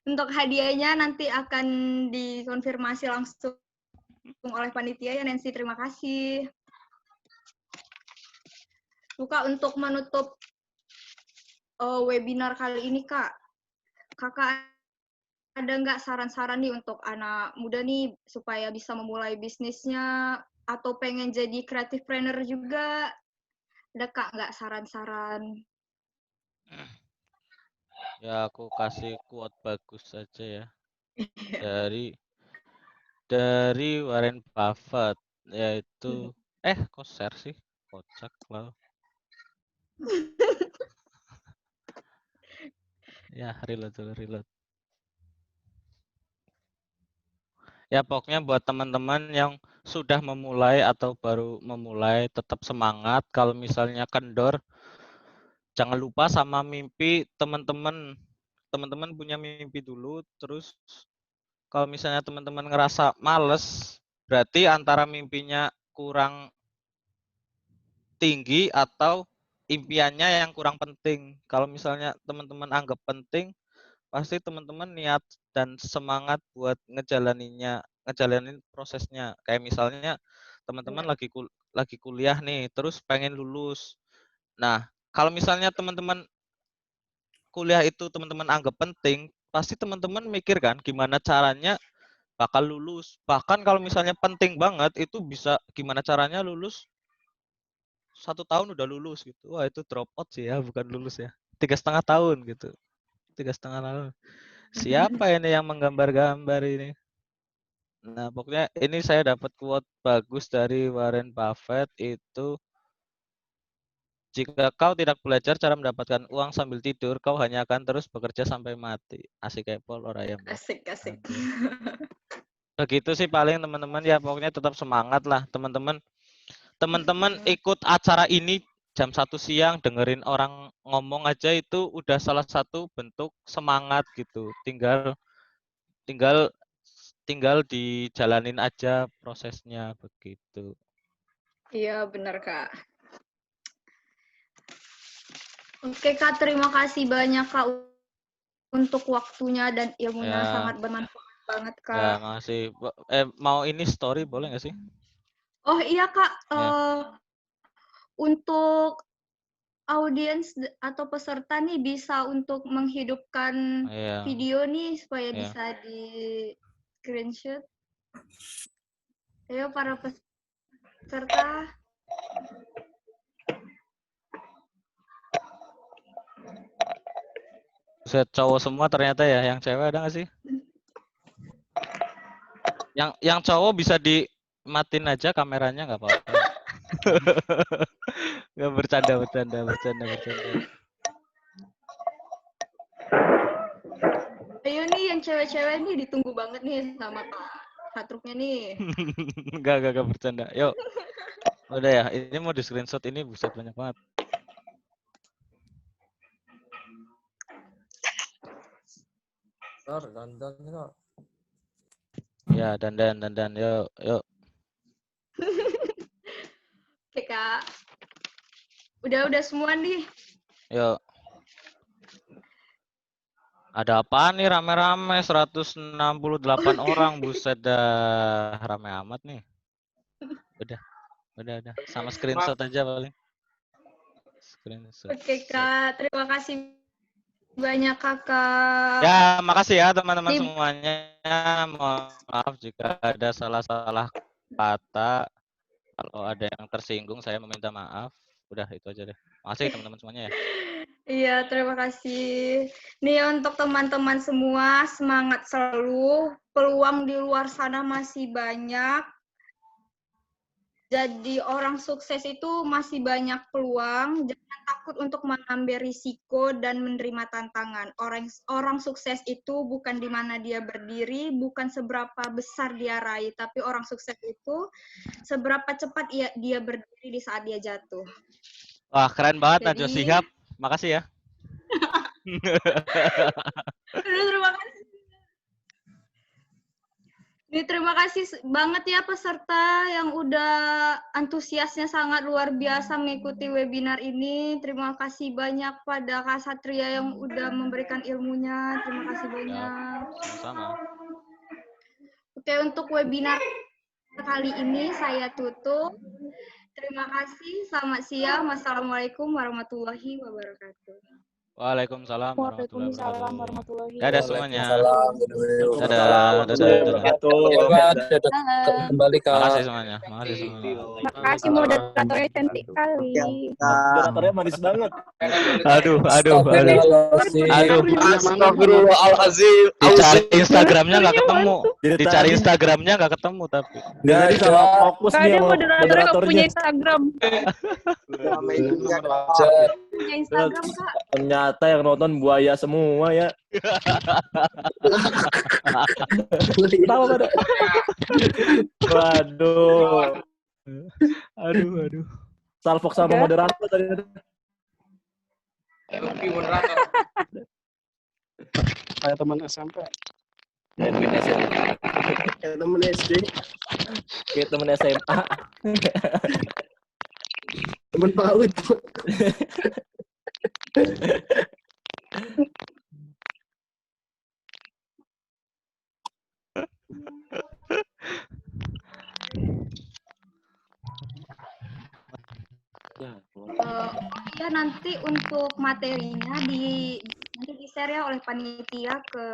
Untuk hadiahnya nanti akan dikonfirmasi langsung oleh panitia ya Nancy. Terima kasih. Kak, untuk menutup webinar kali ini Kak, Kakak ada nggak saran-saran nih untuk anak muda nih supaya bisa memulai bisnisnya atau pengen jadi creative planner juga? Ada Kak nggak saran-saran? Ya, aku kasih quote bagus saja ya. Dari Warren Buffett, yaitu kok share sih? Kocak lah. Ya, reload. Ya, pokoknya buat teman-teman yang sudah memulai atau baru memulai, tetap semangat. Kalau misalnya kendor, jangan lupa sama mimpi teman-teman. Teman-teman punya mimpi dulu, terus kalau misalnya teman-teman ngerasa males, berarti antara mimpinya kurang tinggi atau impiannya yang kurang penting. Kalau misalnya teman-teman anggap penting, pasti teman-teman niat dan semangat buat ngejalanin prosesnya. Kayak misalnya teman-teman lagi kuliah nih, terus pengen lulus. Nah, kalau misalnya teman-teman kuliah itu teman-teman anggap penting, pasti teman-teman mikir kan gimana caranya bakal lulus. Bahkan kalau misalnya penting banget, itu bisa gimana caranya lulus 1 tahun udah lulus gitu. Wah, itu drop out sih ya, bukan lulus ya. 3,5 tahun gitu. 3,5 tahun. Siapa ini yang menggambar-gambar ini? Nah, pokoknya ini saya dapat quote bagus dari Warren Buffett itu, jika kau tidak belajar cara mendapatkan uang sambil tidur, kau hanya akan terus bekerja sampai mati. Asik kayak Paul Orayam. Asik. Begitu sih paling teman-teman ya, pokoknya tetap semangat lah teman-teman. Teman-teman ikut acara ini jam 1 siang dengerin orang ngomong aja itu udah salah satu bentuk semangat gitu. Tinggal dijalanin aja prosesnya begitu. Iya, benar Kak. Oke Kak, terima kasih banyak Kak untuk waktunya dan ilmunya sangat bermanfaat banget Kak. Ya, makasih. Mau ini story boleh nggak sih? Oh iya Kak, untuk audiens atau peserta nih bisa untuk menghidupkan video nih supaya bisa di screenshot. Ayo para peserta. Set cowok semua ternyata ya, yang cewek ada nggak sih? Yang cowok bisa dimatiin aja kameranya, nggak apa-apa. Nggak, bercanda. Ayo nih yang cewek-cewek nih ditunggu banget nih sama Kak Hatruknya nih. Enggak bercanda. Yuk. Udah ya, ini mau di screenshot, ini buset banyak banget. Dandan kok. Ya, dandan. Yuk. Oke, Kak. Udah semua nih. Yuk. Ada apa nih rame-rame 168 orang, buset dah, rame amat nih. Udah. Sama screenshot aja paling. Screenshot. Oke, Kak. Terima kasih banyak, Kakak. Ya, makasih ya teman-teman semuanya. Mohon maaf jika ada salah-salah kata. Kalau ada yang tersinggung, saya meminta maaf. Udah, itu aja deh. Makasih teman-teman semuanya ya. Iya, terima kasih. Nih untuk teman-teman semua, semangat selalu. Peluang di luar sana masih banyak. jadi orang sukses itu masih banyak peluang. Jangan takut untuk mengambil risiko dan menerima tantangan. Orang sukses itu bukan di mana dia berdiri, bukan seberapa besar dia raih, tapi orang sukses itu seberapa cepat dia berdiri di saat dia jatuh. Wah, keren banget Najwa Jadi- Shihab. Makasih ya. Terima kasih. Terima kasih banget ya peserta yang udah antusiasnya sangat luar biasa mengikuti webinar ini. Terima kasih banyak pada Kak Satria yang udah memberikan ilmunya. Terima kasih banyak. Sama-sama. Oke, untuk webinar kali ini saya tutup. Terima kasih. Selamat siang. Wassalamualaikum warahmatullahi wabarakatuh. Waalaikumsalam warahmatullahi Waalaikumsalam wabarakatuh. warahmatullahi Dadah semuanya. Waalaikumsalam. Dadah. Kembali Kak. Makasih semuanya. Makasih semuanya. Makasih moderatornya cantik kali. Moderatornya manis banget. Aduh. Astagfirullahaladzim. Dicari Instagramnya nggak ketemu. Dicari Instagramnya nggak ketemu tapi. Jadi salah fokus nih Kadang sama moderatornya nggak punya moderatornya. Instagram. Punya Instagram, Kak. Ternyata yang nonton buaya semua ya. Kenapa pada? Waduh. Aduh. Salfok sama moderator tadi. Kayak teman SMP. Kayak temen SD. Kayak temen SMA. Temen PAUD. Ya nanti untuk materinya nanti di-share ya oleh panitia ke